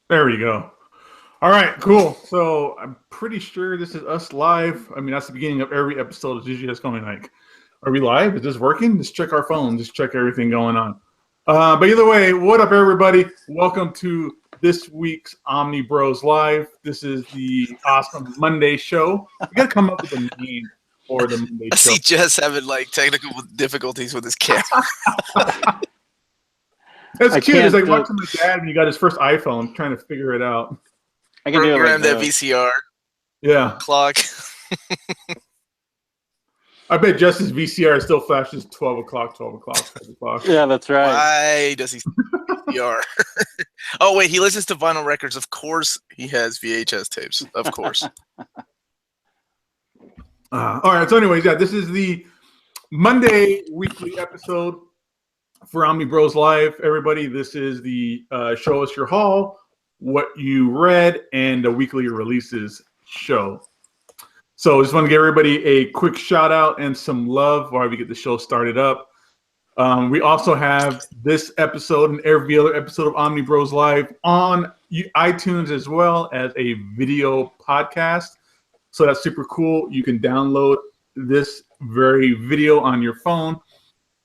There we go. All right, cool. So I'm pretty sure this is us live. I mean, that's the beginning of every episode. It's usually just going like, are we live? Is this working? Just check our phone. Just check everything going on. But either way, what up, everybody? Welcome to this week's Omnibros Live. This is the awesome Monday show. We got to come up with a name for the Monday I show. see Jess having like technical difficulties with his camera. That's cute. It's like watching my dad when he got his first iPhone, trying to figure it out. I can program that VCR. Yeah. Clock. I bet Jess's VCR still flashes 12 o'clock, 12 o'clock, 12 o'clock. Yeah, that's right. Why does he VCR? Oh, wait, he listens to vinyl records. Of course he has VHS tapes. Of course. All right, so anyways, yeah, this is the Monday weekly episode for Omnibros Live. Everybody, this is the Show Us Your Haul, What You Read, and the weekly releases show. So I just want to give everybody a quick shout out and some love while we get the show started up. We also have this episode and every other episode of Omnibros Live on iTunes as well as a video podcast. So that's super cool. You can download this very video on your phone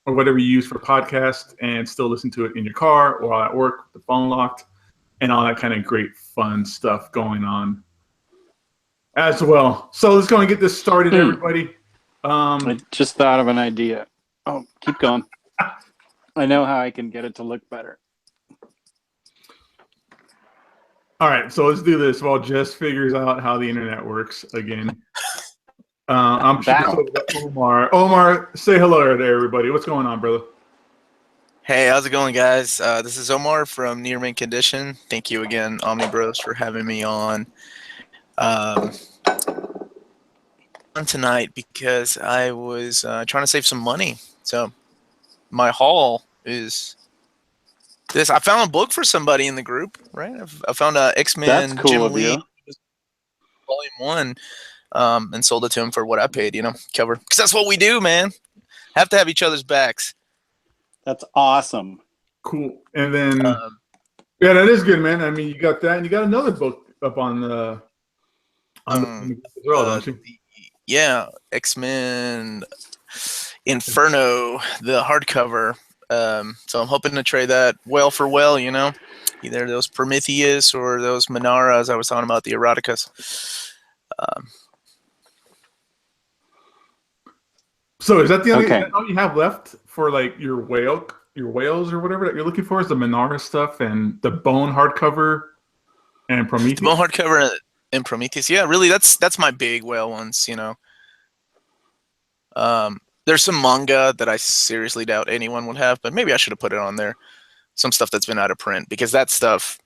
or whatever you use for podcast and still listen to it in your car or while at work with the phone locked and all that kind of great fun stuff going on as well. So let's go and get this started, everybody. I just thought of an idea. Oh, keep going. I know how I can get it to look better. All right, so let's do this while Jess figures out how the internet works again. I'm sure Omar. Omar, say hello to everybody. What's going on, brother? Hey, how's it going, guys? This is Omar from Near Mint Condition. Thank you again, Omnibros, for having me on tonight because I was trying to save some money. So my haul is this. I found a book for somebody in the group, right? I found X-Men cool Jim Lee Volume 1 and sold it to him for what I paid, cover. Because that's what we do, man. Have to have each other's backs. That's awesome. Cool. And then, yeah, that is good, man. I mean, you got that, and you got another book up on the as well, don't you? Yeah, X-Men Inferno, the hardcover. So I'm hoping to trade that well for well, either those Prometheus or those Manaras I was talking about, the eroticas. So is that the only all you have left for like your whales or whatever that you're looking for? Is the Manara stuff and the Bone hardcover and Prometheus? The Bone hardcover and Prometheus. Yeah, really, that's my big whale ones. There's some manga that I seriously doubt anyone would have, but maybe I should have put it on there. Some stuff that's been out of print because that stuff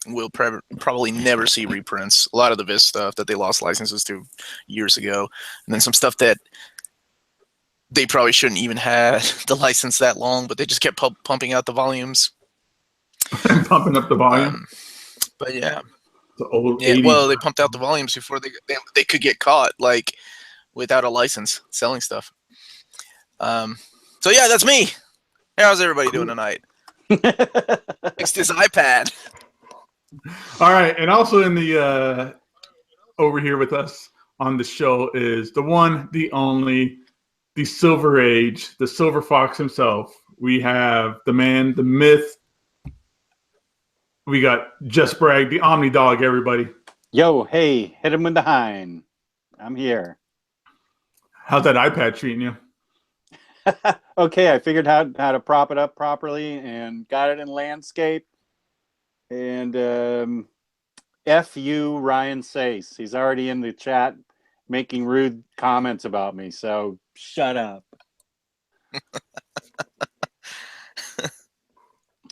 will probably never see reprints. A lot of the Viz stuff that they lost licenses to years ago, and then some stuff that they probably shouldn't even have the license that long, but they just kept pumping out the volumes. Pumping up the volume. But yeah. The old well, they pumped out the volumes before they could get caught, like without a license selling stuff. So yeah, that's me. Hey, how's everybody doing tonight? Fixed his iPad. All right, and also in the over here with us on the show is the one, the only, the Silver Age, the Silver Fox himself. We have the man, the myth. We got Just Bragg, the OmniDog, everybody. Yo, hey, hit him with the hind. I'm here. How's that iPad treating you? Okay, I figured how to prop it up properly and got it in landscape. And F you, Ryan Sace. He's already in the chat making rude comments about me, so shut up.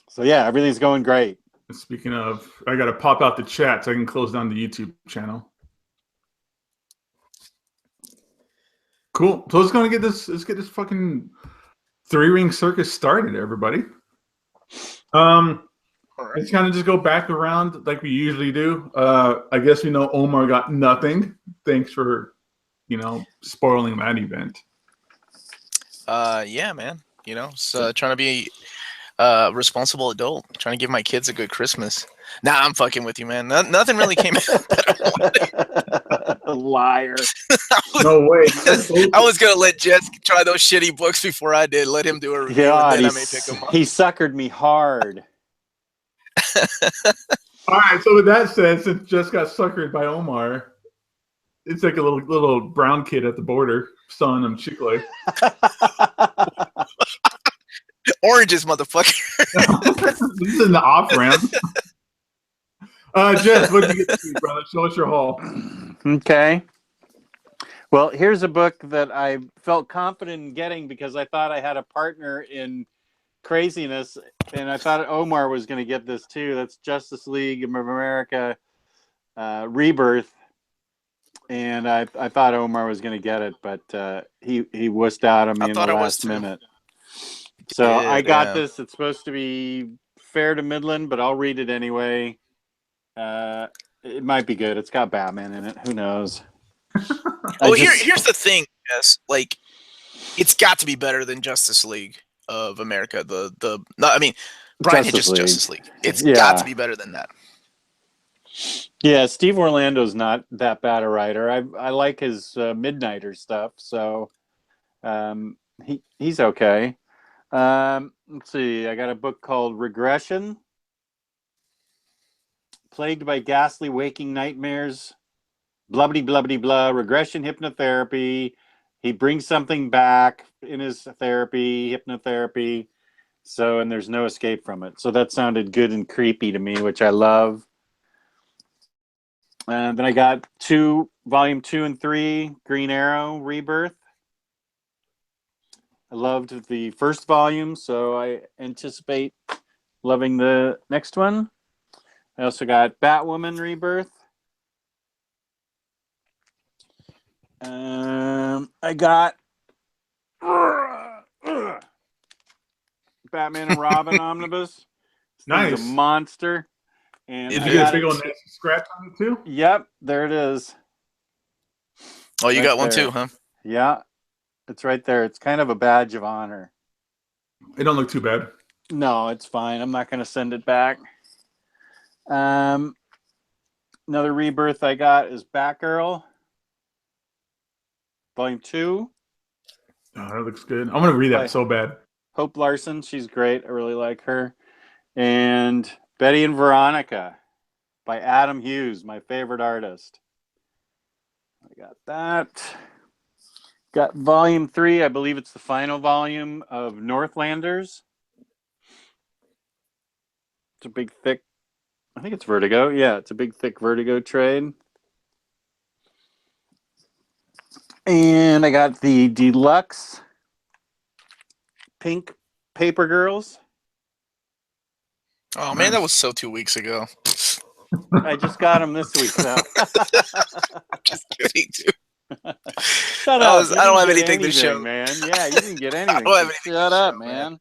So yeah, everything's going great. Speaking of, I got to pop out the chat so I can close down the YouTube channel. Cool. So let's get this fucking three-ring circus started, everybody. Let's kind of just go back around like we usually do. I guess Omar got nothing. Thanks for, spoiling that event. Yeah, man. So trying to be responsible adult, trying to give my kids a good Christmas. Nah, I'm fucking with you, man. Nothing really came out that I wanted. Liar. No way. I was gonna let Jess try those shitty books before I did. Let him do a review, God, and then I may pick them up. he suckered me hard. All right, so with that said, since Jess got suckered by Omar, it's like a little brown kid at the border, son of Chicle. Oranges, motherfucker. This is in the off ramp. Jess, what did you get to, brother? Show us your haul. Okay. Well, here's a book that I felt confident in getting because I thought I had a partner in craziness, and I thought Omar was going to get this too. That's Justice League of America Rebirth, and I thought Omar was going to get it, but he wussed out on me in the last minute. So I got this. It's supposed to be fair to Midland, but I'll read it anyway. It might be good. It's got Batman in it. Who knows? Here's the thing, yes. Like, it's got to be better than Justice League of America. Brian hit just Justice League. It's got to be better than that. Yeah, Steve Orlando's not that bad a writer. I like his Midnighter stuff, so he's okay. Let's see. I got a book called Regression. Plagued by ghastly waking nightmares. Blubbity, blubbity, blah. Regression hypnotherapy. He brings something back in his therapy, hypnotherapy. And there's no escape from it. So that sounded good and creepy to me, which I love. And then I got volume 2 and 3, Green Arrow Rebirth. I loved the first volume, so I anticipate loving the next one. I also got Batwoman Rebirth. I got Batman and Robin Omnibus. Nice. It's a monster. And did you get a big old nasty scratch on it too? Yep, there it is. Oh, you got one too, huh? Yeah, it's right there. It's kind of a badge of honor. It don't look too bad. No, it's fine. I'm not going to send it back. Another Rebirth I got is Batgirl, Volume 2. Oh, that looks good. I'm going to read that so bad. Hope Larson, she's great. I really like her. And Betty and Veronica by Adam Hughes, my favorite artist. I got that. Got Volume 3. I believe it's the final volume of Northlanders. It's a big, thick, I think it's Vertigo. Yeah, it's a big, thick Vertigo trade. And I got the deluxe Pink Paper Girls. Oh, man, that was so 2 weeks ago. I just got them this week, though. Just kidding, dude. Shut up. I don't have anything to show. Man. Yeah, you didn't get anything. I don't have anything Shut up, show, man.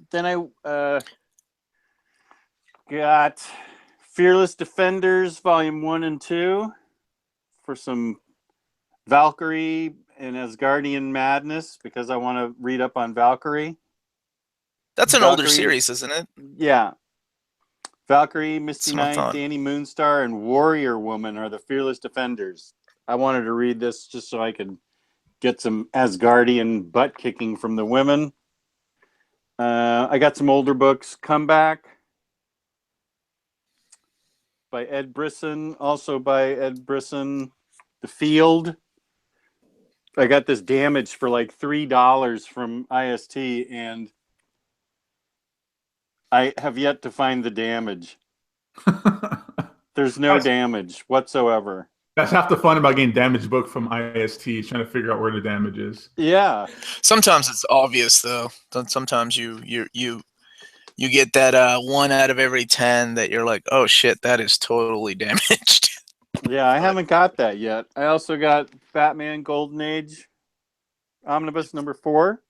Then I got Fearless Defenders, Volume 1 and 2 for some Valkyrie and Asgardian madness because I want to read up on Valkyrie. That's an older series, isn't it? Yeah. Valkyrie, Misty Knight, Danny Moonstar, and Warrior Woman are the Fearless Defenders. I wanted to read this just so I could get some Asgardian butt kicking from the women. I got some older books. Comeback by Ed Brisson. Also by Ed Brisson. The Field. I got this Damage for like $3 from IST, and I have yet to find the damage. There's no damage whatsoever. That's half the fun about getting damaged book from IST, trying to figure out where the damage is. Yeah. Sometimes it's obvious though. Sometimes you get that 1 out of every 10 that you're like, oh shit, that is totally damaged. Yeah, I haven't got that yet. I also got Batman Golden Age Omnibus number 4.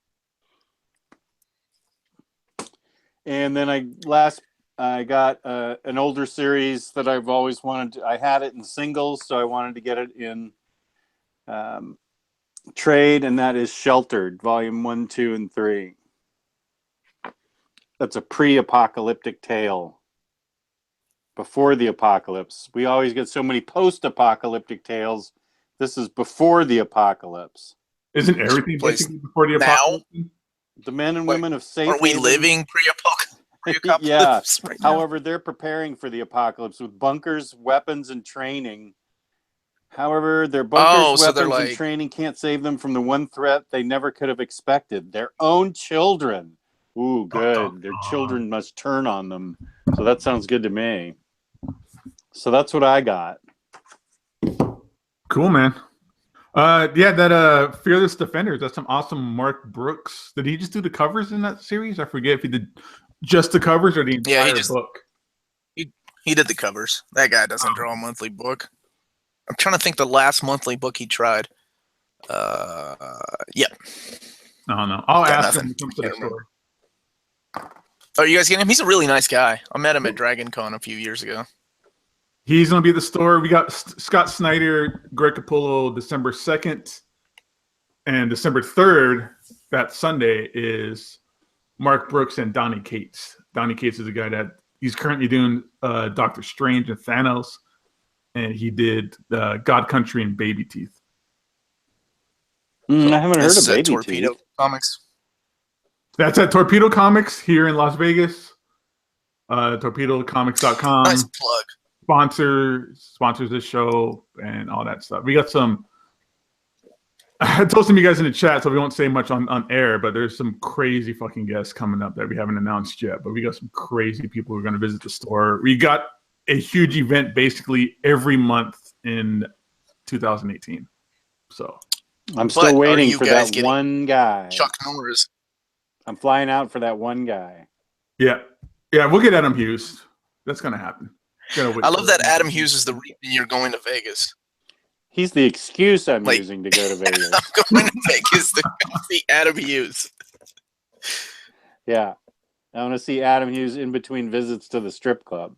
And then I got an older series that I've always wanted. I had it in singles, so I wanted to get it in trade, and that is Sheltered, Volume 1, 2, and 3. That's a pre-apocalyptic tale. Before the apocalypse. We always get so many post-apocalyptic tales. This is before the apocalypse. Isn't everything Place basically before the now? apocalypse? The men and Wait, women of safe Aren't we haven- living pre-apocalypse Yeah. right now? However, they're preparing for the apocalypse with bunkers, weapons, and training. However, their bunkers, so they're weapons, and like- training can't save them from the one threat they never could have expected: their own children. Ooh, good. Their children must turn on them. So that sounds good to me. So that's what I got. Cool, man. Yeah, that Fearless Defenders. That's some awesome Mark Brooks. Did he just do the covers in that series? I forget if he did just the covers or the entire book. He did the covers. That guy doesn't draw a monthly book. I'm trying to think the last monthly book he tried. Yeah. No. I'll Got ask nothing. him when he comes to the store. Oh, you guys get him? He's a really nice guy. I met him at Dragon Con a few years ago. He's going to be at the store. We got Scott Snyder, Greg Capullo, December 2nd. And December 3rd, that Sunday, is Mark Brooks and Donnie Cates. Donnie Cates is a guy that he's currently doing Doctor Strange and Thanos. And he did God Country and Baby Teeth. I haven't heard of Baby Torpedo Teeth. Comics. That's at Torpedo Comics here in Las Vegas. TorpedoComics.com. Nice plug. Sponsors this show and all that stuff. We got some. I told some of you guys in the chat, so we won't say much on air, but there's some crazy fucking guests coming up that we haven't announced yet. But we got some crazy people who are going to visit the store. We got a huge event basically every month in 2018. So I'm still waiting you for guys that one guy. Chuck Norris. I'm flying out for that one guy. yeah, we'll get Adam Hughes. That's going to happen. I love that Adam Hughes is the reason you're going to Vegas. He's the excuse I'm using to go to Vegas. I'm going to Vegas to see Adam Hughes. Yeah. I want to see Adam Hughes in between visits to the strip club.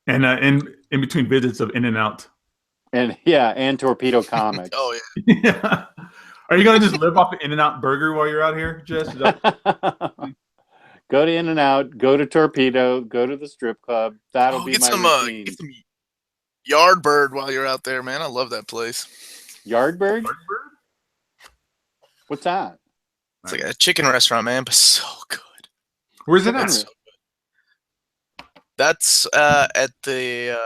And in between visits of In-N-Out. And Torpedo Comics. Oh, yeah. Yeah. Are you going to just live off an In-N-Out burger while you're out here, Jess? Is that- Go to In-N-Out, go to Torpedo, go to the strip club. That'll be get my some, routine. get some Yardbird while you're out there, man. I love that place. Yardbird? What's that? It's like a chicken restaurant, man, but so good. Where's it at? That's so good. That's at the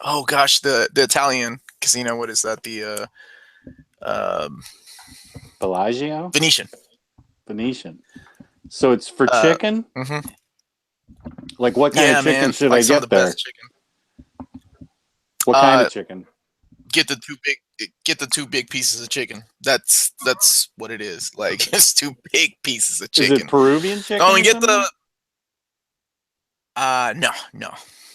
the Italian casino. What is that? The Bellagio? Venetian. So it's for chicken? Mm-hmm. Like what kind of chicken should I some get of the there? best chicken. What kind of chicken? Get the two big pieces of chicken. That's what it is. Like it's two big pieces of chicken. Is it Peruvian chicken? Oh, and get the no,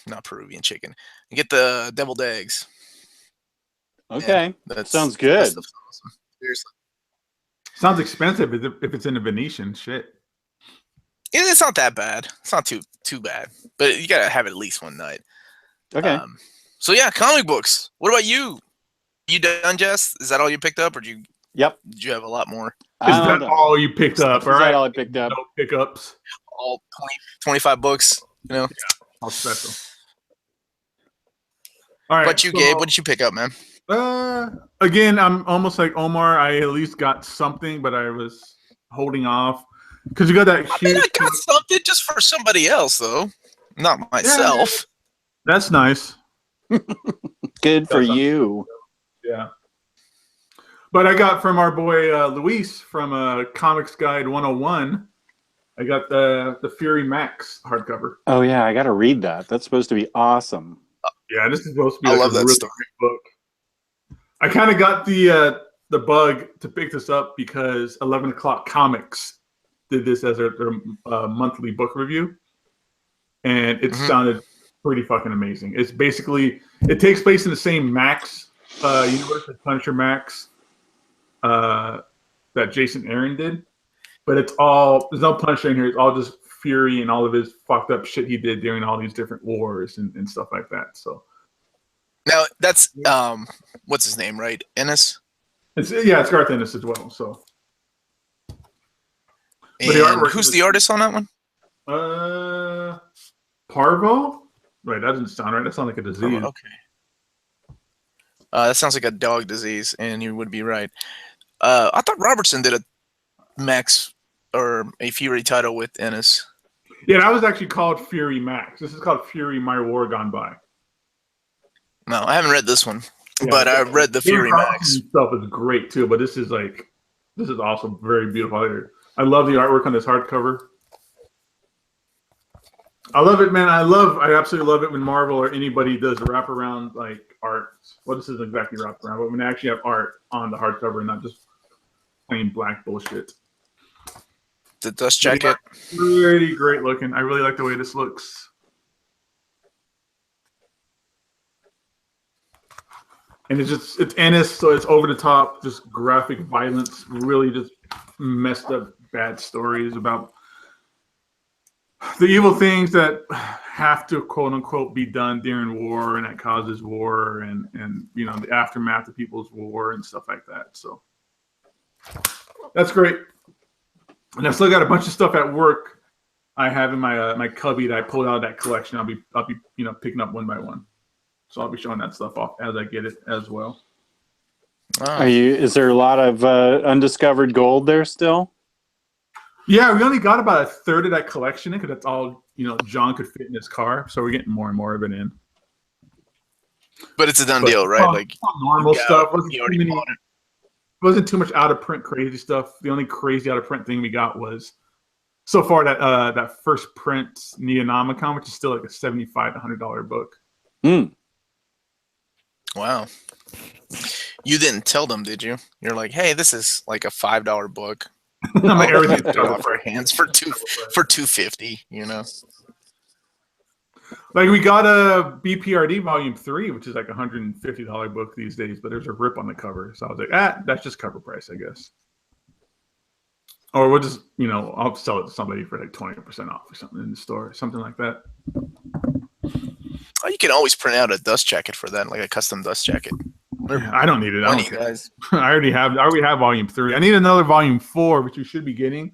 not Peruvian chicken. Get the deviled eggs. Okay, Man, that sounds good. That stuff's awesome. Seriously. Sounds expensive if it's in the Venetian. Shit. It's not that bad. It's not too bad. But you gotta have it at least one night. Okay. So yeah, comic books. What about you? You done, Jess? Is that all you picked up, or did you have a lot more? Is that all you picked up? Is that all I picked up? No pickups. All 25 books. You know. Yeah, all special. All right. But you, Gabe, what did you pick up, man? Again, I'm almost like Omar. I at least got something, but I was holding off because you got that huge. I got something just for somebody else, though, not myself. Yeah, that's nice. Good for you. Yeah. But I got from our boy Luis from Comics Guide 101. I got the Fury Max hardcover. Oh yeah, I got to read that. That's supposed to be awesome. Yeah, this is supposed to be I like love a that really story. great book. I kind of got the bug to pick this up because 11 O'Clock Comics did this as their monthly book review, and it sounded pretty fucking amazing. It's basically it takes place in the same Max universe as Punisher Max that Jason Aaron did, but there's no Punisher in here. It's all just Fury and all of his fucked up shit he did during all these different wars and stuff like that. So. Now that's what's his name, right? Ennis. It's Garth Ennis as well. So, And who's the artist on that one? Parvo? Right, that doesn't sound right. That sounds like a disease. Okay. That sounds like a dog disease, and you would be right. I thought Robertson did a Max or a Fury title with Ennis. Yeah, that was actually called Fury Max. This is called Fury My War Gone By. No, I haven't read this one, Yeah, but I read the Fury Max. Stuff is great too, but this is awesome, very beautiful. I love the artwork on this hardcover. I love it, man. I absolutely love it when Marvel or anybody does wraparound like art. Well, this isn't exactly wraparound, but when they actually have art on the hardcover and not just plain black bullshit. The dust jacket. Pretty great looking. I really like the way this looks. And it's Ennis, so it's over the top, just graphic violence, really just messed up bad stories about the evil things that have to quote unquote be done during war, and that causes war, and the aftermath of people's war and stuff like that. So that's great. And I still got a bunch of stuff at work I have in my cubby that I pulled out of that collection. I'll be picking up one by one. So I'll be showing that stuff off as I get it as well. Is there a lot of undiscovered gold there still? Yeah, we only got about a third of that collection because that's all John could fit in his car. So we're getting more and more of it in. But it's a done deal, right? Like normal stuff. Wasn't too much out of print crazy stuff. The only crazy out of print thing we got was so far that first print Neonomicon, which is still like a $75 to $100 book. Wow. You didn't tell them, did you? You're like, hey, this is like a $5 book. I'm like, everything's off our hands for $250, Like we got a BPRD Volume 3, which is like a $150 book these days, but there's a rip on the cover. So I was like, that's just cover price, I guess. Or we'll just, I'll sell it to somebody for like 20% off or something in the store, something like that. Oh, you can always print out a dust jacket for that, like a custom dust jacket. I don't need it. Money, guys. I already have Volume 3. I need another Volume 4, which you should be getting,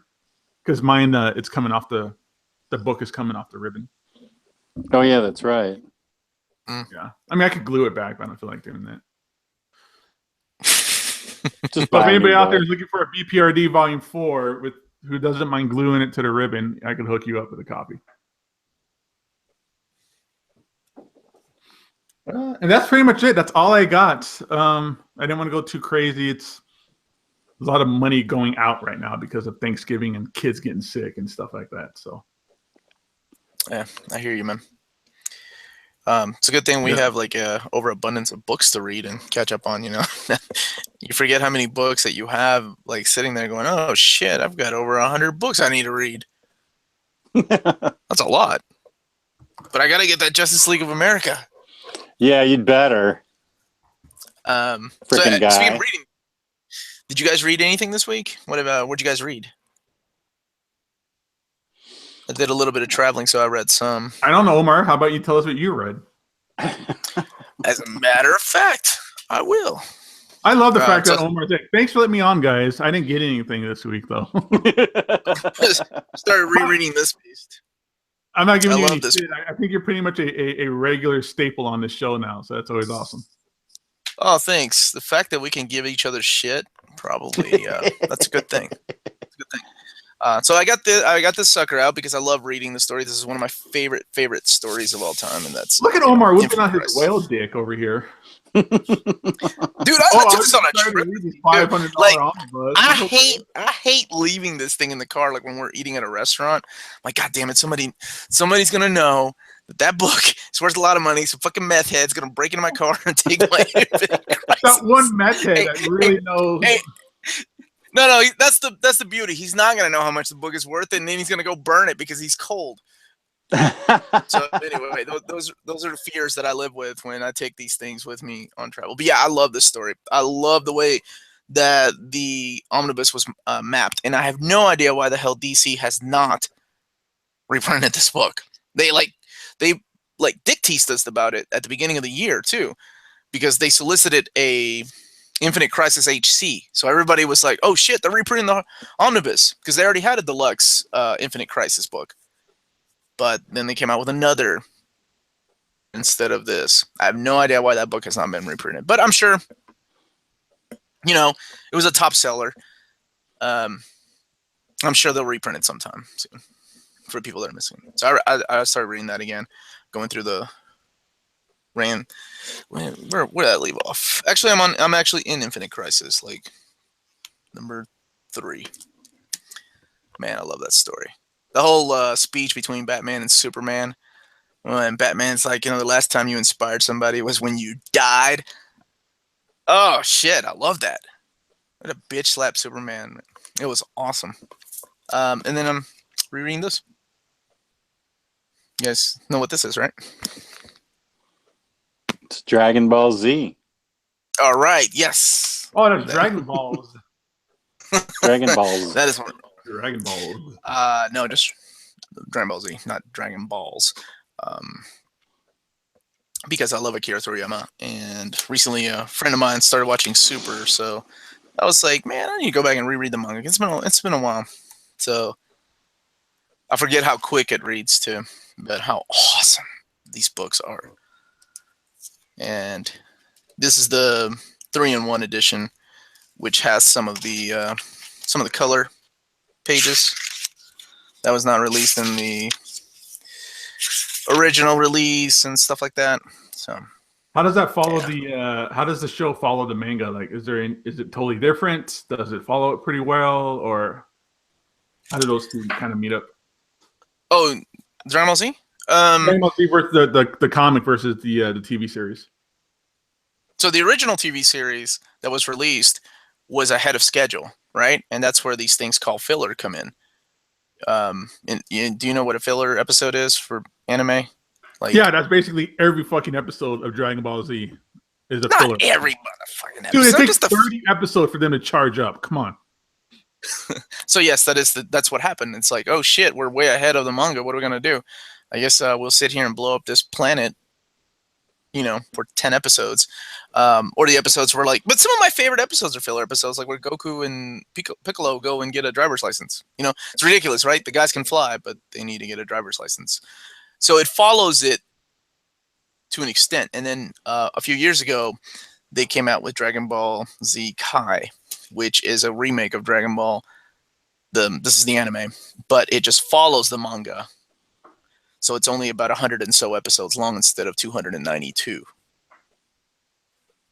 because mine it's coming off the book is coming off the ribbon. Oh yeah, that's right. Yeah, I mean I could glue it back, but I don't feel like doing that. Just if anybody out there is looking for a BPRD Volume 4 who doesn't mind gluing it to the ribbon, I could hook you up with a copy. And that's pretty much it. That's all I got. I didn't want to go too crazy. It's a lot of money going out right now because of Thanksgiving and kids getting sick and stuff like that. So, yeah, I hear you, man. It's a good thing we have like a overabundance of books to read and catch up on. You forget how many books that you have like sitting there going, "Oh shit, I've got over 100 books I need to read." That's a lot. But I gotta get that Justice League of America. Yeah, you'd better. Speaking of reading, did you guys read anything this week? What'd you guys read? I did a little bit of traveling, so I read some. I don't know, Omar. How about you tell us what you read? As a matter of fact, I will. I love the fact that Omar's like, thanks for letting me on, guys. I didn't get anything this week, though. Started rereading this beast. I'm not giving you any shit. I think you're pretty much a regular staple on this show now, so that's always awesome. Oh, thanks. The fact that we can give each other shit, probably, that's a good thing. It's a good thing. So I got this sucker out because I love reading the story. This is one of my favorite stories of all time, and that's look at Omar whipping out his whale dick over here. Dude, I took this on a trip. I hate leaving this thing in the car, like when we're eating at a restaurant. Like, God damn it, somebody's gonna know that book is worth a lot of money. Some fucking meth head's gonna break into my car and take my that one meth head that really knows. No, that's the beauty. He's not gonna know how much the book is worth, and then he's gonna go burn it because he's cold. So anyway, those are the fears that I live with when I take these things with me on travel. But yeah, I love this story. I love the way that the omnibus was mapped, and I have no idea why the hell DC has not reprinted this book. They Dick teased us about it at the beginning of the year too, because they solicited a Infinite Crisis HC. So everybody was like, "Oh shit, they're reprinting the omnibus," because they already had a deluxe Infinite Crisis book. but then they came out with another instead of this. I have no idea why that book has not been reprinted, but I'm sure, it was a top seller. I'm sure they'll reprint it sometime soon for people that are missing. So I started reading that again, going through the where did I leave off? Actually, I'm actually in Infinite Crisis, like number 3. Man, I love that story. The whole speech between Batman and Superman, when Batman's like, the last time you inspired somebody was when you died. Oh shit, I love that. What a bitch slap Superman. It was awesome. And then I'm rereading this. You guys know what this is, right? It's Dragon Ball Z. All right. Yes. Oh, that's Dragon Balls. Dragon Balls. That is one. Dragon Balls. No, just Dragon Ball Z, not Dragon Balls. Because I love Akira Toriyama, and recently a friend of mine started watching Super, so I was like, man, I need to go back and reread the manga. It's been a while, so I forget how quick it reads too, but how awesome these books are. And this is the 3-in-1 edition, which has some of the color pages that was not released in the original release and stuff like that. So how does that follow how does the show follow the manga? Like, is it totally different? Does it follow it pretty well, or how do those two kind of meet up? Oh, Dragon Ball Z? Dragon Ball Z versus the comic versus the TV series. So the original TV series that was released was ahead of schedule, right? And that's where these things called filler come in. Do you know what a filler episode is for anime? Like, yeah, that's basically every fucking episode of Dragon Ball Z is a filler. Not every motherfucking episode. Dude, it takes just 30 episodes for them to charge up. Come on. So yes, that's what happened. It's like, oh shit, we're way ahead of the manga. What are we gonna do? I guess we'll sit here and blow up this planet, for 10 episodes. Or the episodes were like, but some of my favorite episodes are filler episodes, like where Goku and Piccolo go and get a driver's license. It's ridiculous, right? The guys can fly, but they need to get a driver's license. So it follows it to an extent. And then a few years ago, they came out with Dragon Ball Z Kai, which is a remake of Dragon Ball. This is the anime, but it just follows the manga. So it's only about 100 and so episodes long instead of 292.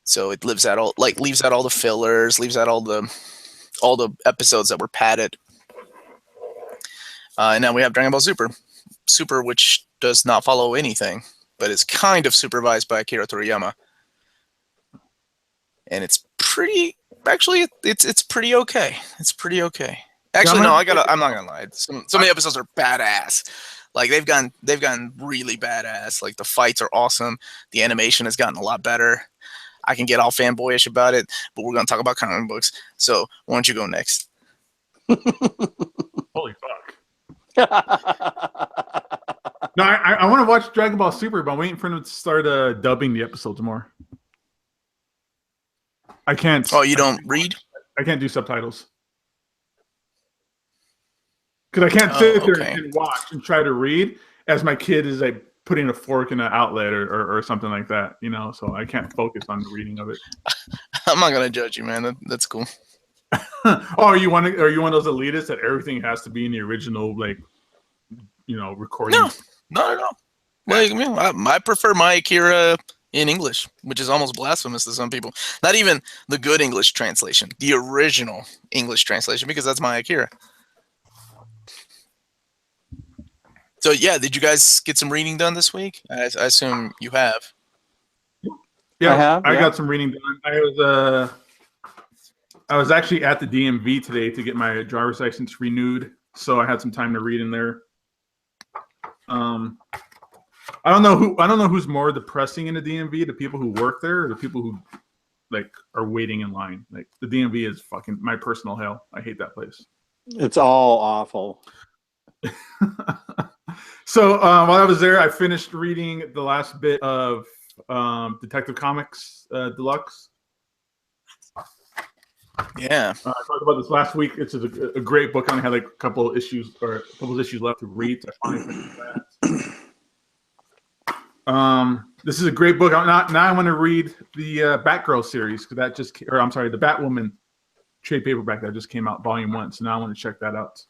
So it leaves out all the fillers, leaves out all the episodes that were padded. And now we have Dragon Ball Super, which does not follow anything, but is kind of supervised by Akira Toriyama. And it's pretty. Actually, it's pretty okay. It's pretty okay. Actually, no, I'm not gonna lie. Some of the episodes are badass. Like they've gone really badass. Like the fights are awesome. The animation has gotten a lot better. I can get all fanboyish about it, but we're gonna talk about comic books. So why don't you go next? Holy fuck! No, I want to watch Dragon Ball Super, but I'm waiting for them to start dubbing the episodes more. I can't. Oh, you don't read? I can't do subtitles. Because I can't sit there and watch and try to read as my kid is like putting a fork in an outlet or something like that, so I can't focus on the reading of it. I'm not going to judge you, man. That's cool. Oh, are you one of those elitists that everything has to be in the original, recording? No, not at all. Like, I prefer my Akira in English, which is almost blasphemous to some people. Not even the good English translation, the original English translation, because that's my Akira. So yeah, did you guys get some reading done this week? I assume you have. Yeah, I got some reading done. I was actually at the DMV today to get my driver's license renewed, so I had some time to read in there. I don't know who's more depressing in the DMV, the people who work there or the people who are waiting in line. Like the DMV is fucking my personal hell. I hate that place. It's all awful. So while I was there, I finished reading the last bit of Detective Comics Deluxe. Yeah. I talked about this last week. It's a great book. I only had like a couple of issues left to read. So I finally finished that. This is a great book. Now I want to read the Batgirl series because the Batwoman trade paperback that just came out, Volume 1. So now I want to check that out.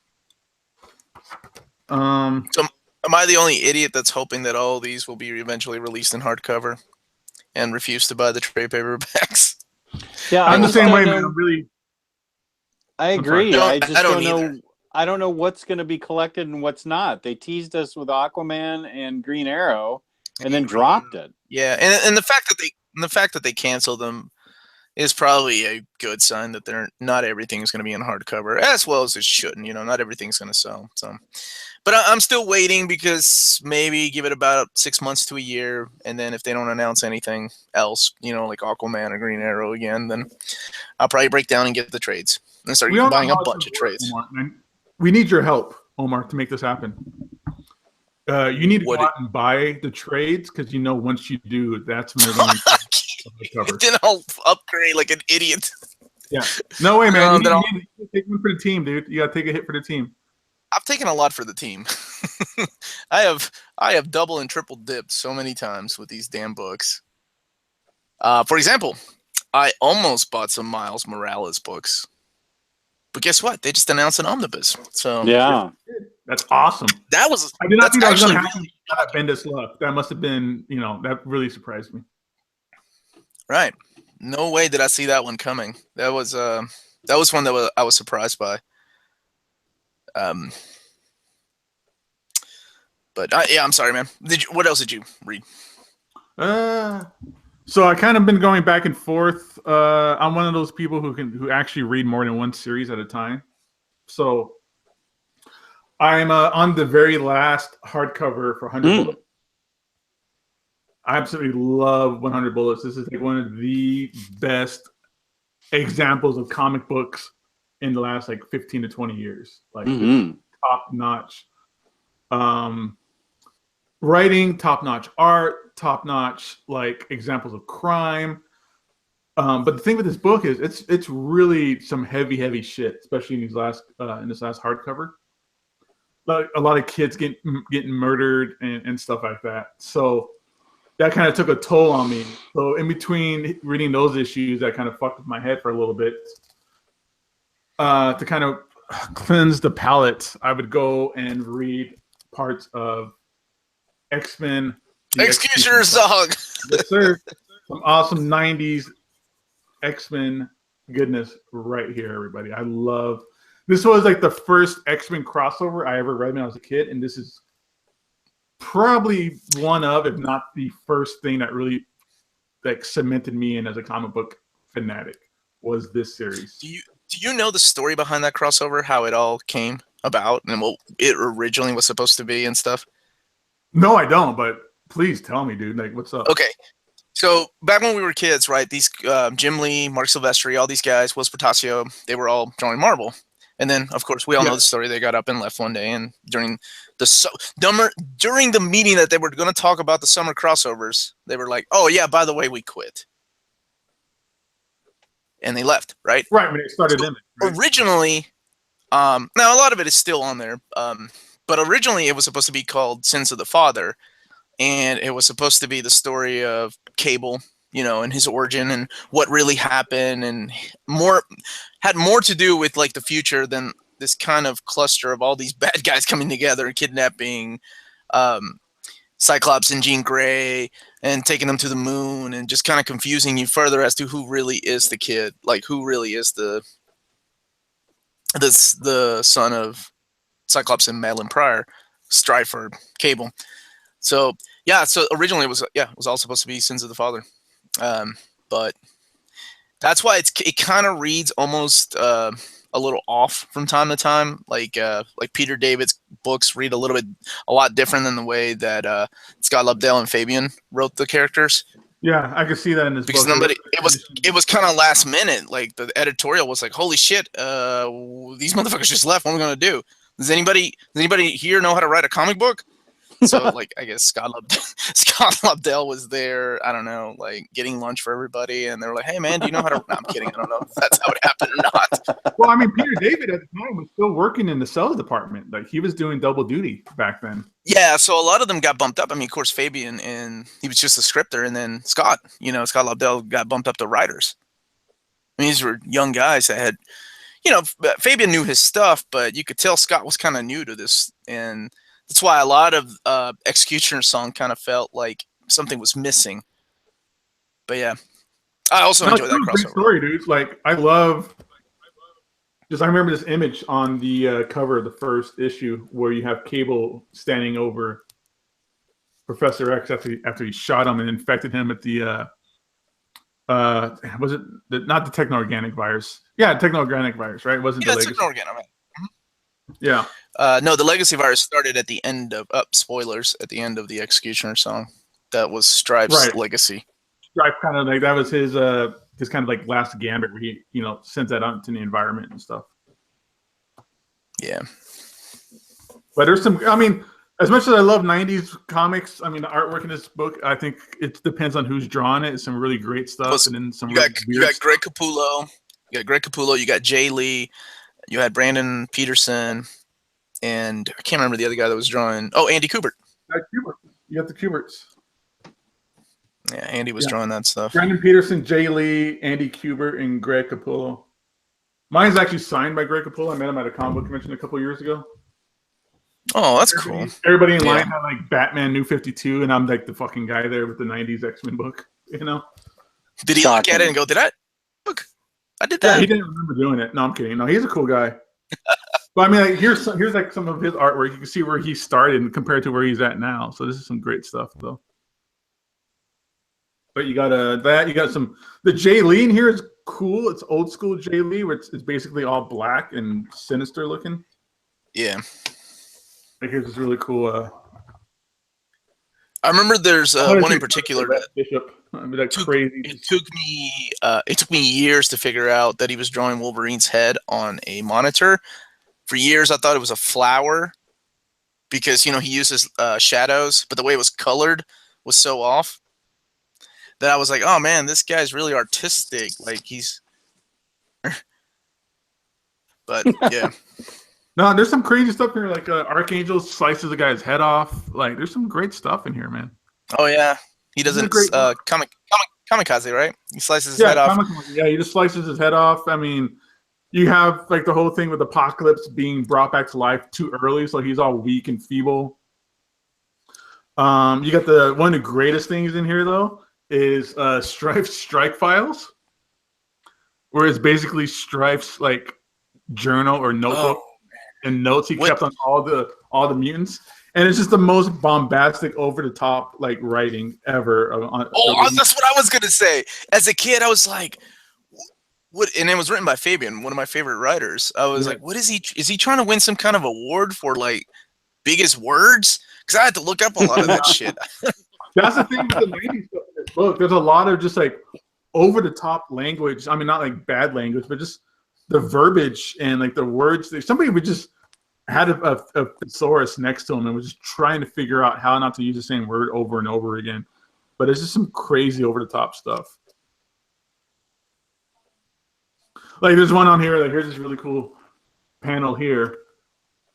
So am I the only idiot that's hoping that all of these will be eventually released in hardcover and refuse to buy the trade paperbacks? Yeah, I'm the same way, man. I'm really. I agree. I don't know. either. I don't know what's going to be collected and what's not. They teased us with Aquaman and Green Arrow, and then dropped it. Yeah, and the fact that they canceled them is probably a good sign that not everything's going to be in hardcover, as well as it shouldn't. Not everything's going to sell. So, but I'm still waiting because maybe give it about 6 months to a year, and then if they don't announce anything else, like Aquaman or Green Arrow again, then I'll probably break down and get the trades and start buying a bunch of trades. Omar, we need your help, Omar, to make this happen. You need to go out and buy the trades because once you do, that's when they're going to cover. Then I'll upgrade like an idiot. Yeah. No way, man. You need to take one for the team, dude. You got to take a hit for the team. I've taken a lot for the team. I have double and triple dipped so many times with these damn books. For example, I almost bought some Miles Morales books. But guess what? They just announced an omnibus. So yeah. That's awesome. I did not think that was going to happen. Bendis luck. That must have been, that really surprised me. Right. No way did I see that one coming. That was one that I was surprised by. But yeah, I'm sorry, man. What else did you read? So I kind of been going back and forth. I'm one of those people who actually read more than one series at a time. So I'm on the very last hardcover for 100 Bullets. I absolutely love 100 Bullets. This is like one of the best examples of comic books in the last like 15 to 20 years. Like top notch writing, top notch art, top notch like examples of crime. But the thing with this book is it's really some heavy shit, especially in this last hardcover. Like a lot of kids getting murdered and stuff like that. So that kind of took a toll on me. So in between reading those issues, that kind of fucked with my head for a little bit. To kind of cleanse the palate, I would go and read parts of X-Men. Excuse song. Yes, sir. Some awesome 90s X-Men goodness right here, everybody. I love. This was like the first X-Men crossover I ever read when I was a kid, and this is probably one of, if not the first thing that really like cemented me in as a comic book fanatic was this series. Do you know the story behind that crossover? How it all came about and what it originally was supposed to be and stuff? No, I don't. But please tell me, dude. Like, what's up? Okay. So back when we were kids, right? These Jim Lee, Mark Silvestri, all these guys, Will Portacio, they were all drawing Marvel. And then, of course, we all know the story. They got up and left one day, and during the meeting that they were going to talk about the summer crossovers, they were like, "Oh yeah, by the way, we quit," and they left. Right. Right when it started. Right? Originally, now a lot of it is still on there, but originally it was supposed to be called Sins of the Father, and it was supposed to be the story of Cable, and his origin and what really happened, and had more to do with like the future than this kind of cluster of all these bad guys coming together and kidnapping Cyclops and Jean Grey and taking them to the moon and just kind of confusing you further as to who really is the kid, like who really is the son of Cyclops and Madeline Pryor, Stryfer, Cable. So yeah, so originally it was all supposed to be Sins of the Father. But that's why it kind of reads almost a little off from time to time. Like Peter David's books read a lot different than the way that Scott Lobdell and Fabian wrote the characters. Yeah, I could see that in this because book. It was kind of last minute. Like the editorial was like, "Holy shit, these motherfuckers just left. What are we gonna do? Does anybody here know how to write a comic book?" So like I guess Scott Lobdell was there. I don't know, like getting lunch for everybody, and they were like, "Hey man, do you know how to?" No, I'm kidding. I don't know if that's how it happened or not. Well, I mean, Peter David at the time was still working in the sales department. Like he was doing double duty back then. Yeah, so a lot of them got bumped up. I mean, of course, Fabian, and he was just a scripter, and then Scott, Scott Lobdell got bumped up to writers. I mean, these were young guys that had, Fabian knew his stuff, but you could tell Scott was kind of new to this, and that's why a lot of Executioner's Song kind of felt like something was missing. But yeah, I also enjoy that crossover. Great story, dude. Like I love. I remember this image on the cover of the first issue where you have Cable standing over Professor X after he shot him and infected him at the was it not the techno-organic virus? Yeah, techno-organic virus, right? It wasn't the legacy. Techno-organic. Yeah. No, the legacy virus started at the end of spoilers at the end of the Executioner Song. That was Stripe's legacy. Stripe kind of like that was his kind of like last gambit where he sent that out into the environment and stuff. Yeah. But there's some. I mean, as much as I love '90s comics, I mean the artwork in this book, I think it depends on who's drawing it. It's some really great stuff, and then some. You got Greg Capullo. You got Jay Lee. You had Brandon Peterson, and I can't remember the other guy that was drawing. Oh, Andy Kubert. You got the Kuberts. Yeah, Andy was drawing that stuff. Brandon Peterson, Jay Lee, Andy Kubert, and Greg Capullo. Mine's actually signed by Greg Capullo. I met him at a comic book convention a couple years ago. Oh, that's cool. Everybody in line had like Batman New 52, and I'm like the fucking guy there with the '90s X-Men book. Did he look at it and go, "Did I look? I did that." Yeah, he didn't remember doing it. No, I'm kidding. No, he's a cool guy. But I mean, like here's like some of his artwork. You can see where he started compared to where he's at now. So this is some great stuff, though. But you got that. You got the Jay Lee in here is cool. It's old school Jay Lee, where it's basically all black and sinister looking. Yeah. Like here's this really cool. I remember there's one in particular that Bishop. I mean, that's crazy. It took me years to figure out that he was drawing Wolverine's head on a monitor. For years, I thought it was a flower because he uses shadows, but the way it was colored was so off that I was like, "Oh man, this guy's really artistic." Like he's, but yeah. No, there's some crazy stuff here. Like Archangel slices the guy's head off. Like there's some great stuff in here, man. Oh yeah, he doesn't kamikaze, right? He slices his head off. Yeah, he just slices his head off. I mean, you have like the whole thing with Apocalypse being brought back to life too early, so he's all weak and feeble. You got one of the greatest things in here though is Strife's strike files, where it's basically Strife's like journal or notebook and notes he kept on all the mutants. And it's just the most bombastic, over the top like writing ever. That's what I was gonna say. As a kid, I was like, "What?" And it was written by Fabian, one of my favorite writers. I was like, "What is he? Is he trying to win some kind of award for like biggest words?" Because I had to look up a lot of that shit. That's the thing with the '90s stuff in this book. There's a lot of just like over the top language. I mean, not like bad language, but just the verbiage and like the words. Somebody would just had a thesaurus next to him and was just trying to figure out how not to use the same word over and over again. But it's just some crazy over the top stuff. Like there's one on here, like here's this really cool panel here.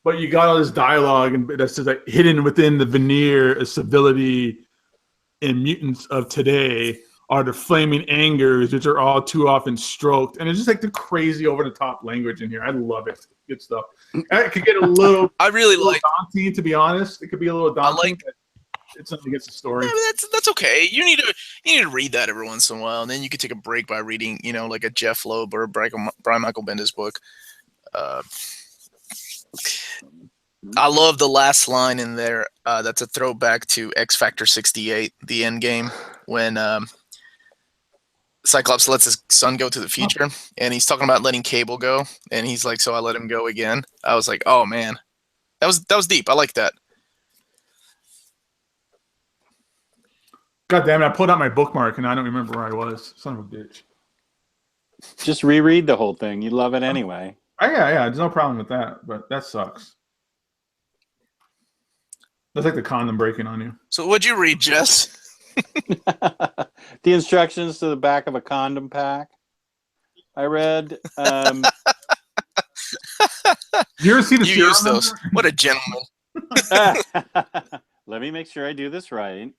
But you got all this dialogue and that's just like hidden within the veneer of civility in mutants of today are the flaming angers, which are all too often stroked. And it's just like the crazy over the top language in here. I love it. Good stuff. It could get a little daunting, to be honest. It could be a little daunting. It's something against the story. Yeah, that's okay. You need to read that every once in a while, and then you could take a break by reading, like a Jeff Loeb or a Brian Michael Bendis book. I love the last line in there. That's a throwback to X Factor 68, the end game, when Cyclops lets his son go to the future, and he's talking about letting Cable go, and he's like, "So I let him go again." I was like, "Oh man, that was deep." I like that. God damn it! I pulled out my bookmark and I don't remember where I was. Son of a bitch. Just reread the whole thing. You love it anyway. Yeah. There's no problem with that, but that sucks. That's like the condom breaking on you. So what'd you read, Jess? The instructions to the back of a condom pack. I read. You ever see the You serial used those. number? What a gentleman. Let me make sure I do this right.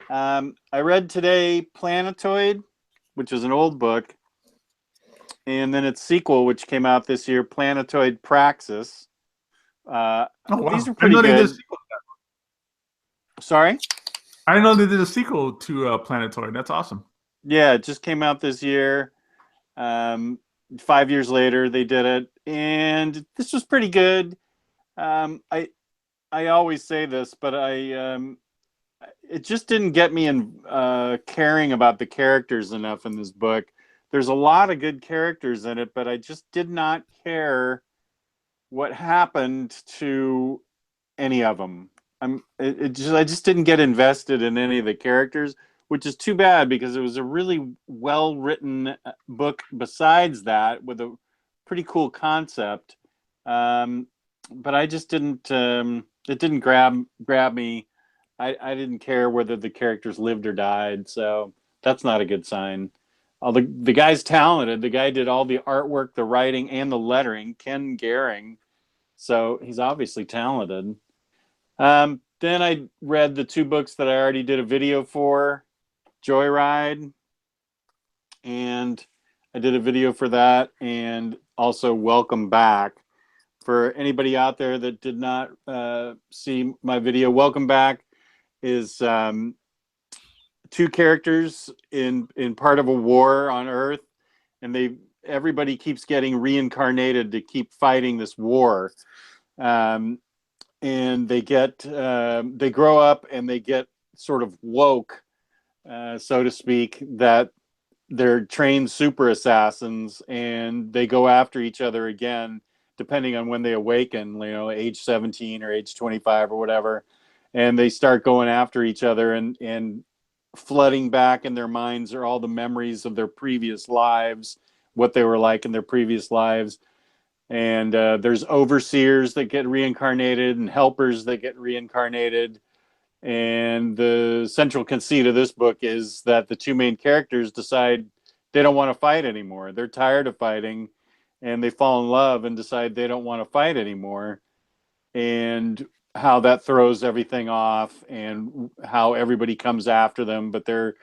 I read today Planetoid, which is an old book, and then its sequel, which came out this year, Planetoid Praxis. Oh, wow. These are pretty I didn't know they did a good. sequel to that. Sorry? I didn't know they did a sequel to Planetoid. That's awesome. Yeah, it just came out this year. 5 years later, they did it, and this was pretty good. I always say this, but it just didn't get me in caring about the characters enough in this book. There's a lot of good characters in it, but I just did not care what happened to any of them. I just didn't get invested in any of the characters, which is too bad because it was a really well written book. Besides that, with a pretty cool concept, but I just didn't. It didn't grab me. I didn't care whether the characters lived or died, so that's not a good sign. The guy's talented. The guy did all the artwork, the writing, and the lettering. Ken Gehring, so he's obviously talented. Then I read the two books that I already did a video for, Joyride, and I did a video for that, and also Welcome Back. For anybody out there that did not see my video, Welcome Back is two characters in part of a war on Earth, and everybody keeps getting reincarnated to keep fighting this war. And they grow up and they get sort of woke, so to speak, that they're trained super assassins, and they go after each other again, depending on when they awaken, age 17 or age 25 or whatever. And they start going after each other, and flooding back in their minds are all the memories of their previous lives, what they were like in their previous lives. And there's overseers that get reincarnated and helpers that get reincarnated. And the central conceit of this book is that the two main characters decide they don't want to fight anymore. They're tired of fighting, and they fall in love and decide they don't want to fight anymore. And how that throws everything off, and how everybody comes after them, but they're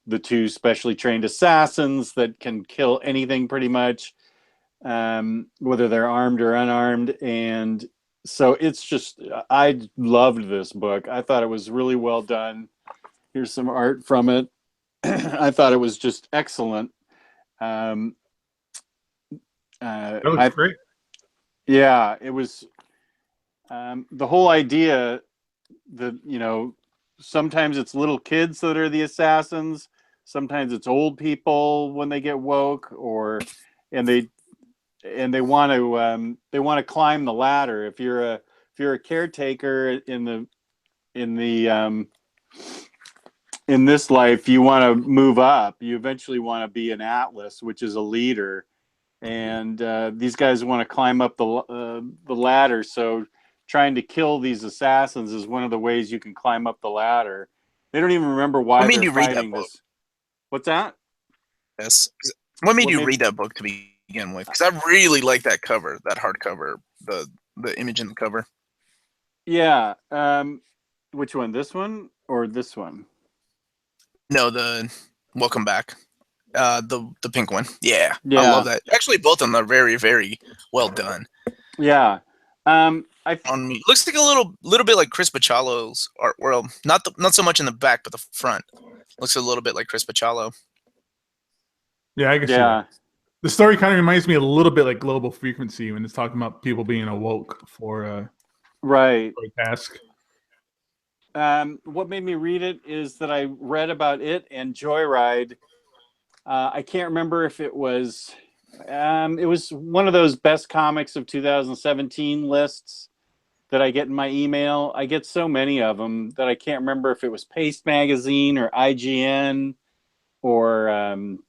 the two specially trained assassins that can kill anything pretty much, whether they're armed or unarmed. And so it's just, I loved this book. I thought it was really well done. Here's some art from it. I thought it was just excellent. That looks great. Yeah, it was the whole idea that, sometimes it's little kids that are the assassins. Sometimes it's old people when they get woke, and they want to climb the ladder. If you're a caretaker in this life, you want to move up. You eventually want to be an Atlas, which is a leader. And these guys want to climb up the ladder. So trying to kill these assassins is one of the ways you can climb up the ladder. They don't even remember why they're fighting this. What's that? Yes. What made you read that book to begin with? Because I really like that cover, that hardcover, the image in the cover. Yeah. Which one? This one or this one? No, the Welcome Back. The pink one. Yeah. I love that. Actually, both of them are very, very well done. Yeah. On me, looks like a little bit like Chris Bachalo's art world. Not so much in the back, but the front looks a little bit like Chris Bachalo. Yeah, I guess. Yeah. The story kind of reminds me a little bit like Global Frequency when it's talking about people being awoke for a task. What made me read it is that I read about it and Joyride. I can't remember if it was one of those best comics of 2017 lists that I get in my email. I get so many of them that I can't remember if it was Paste Magazine or IGN or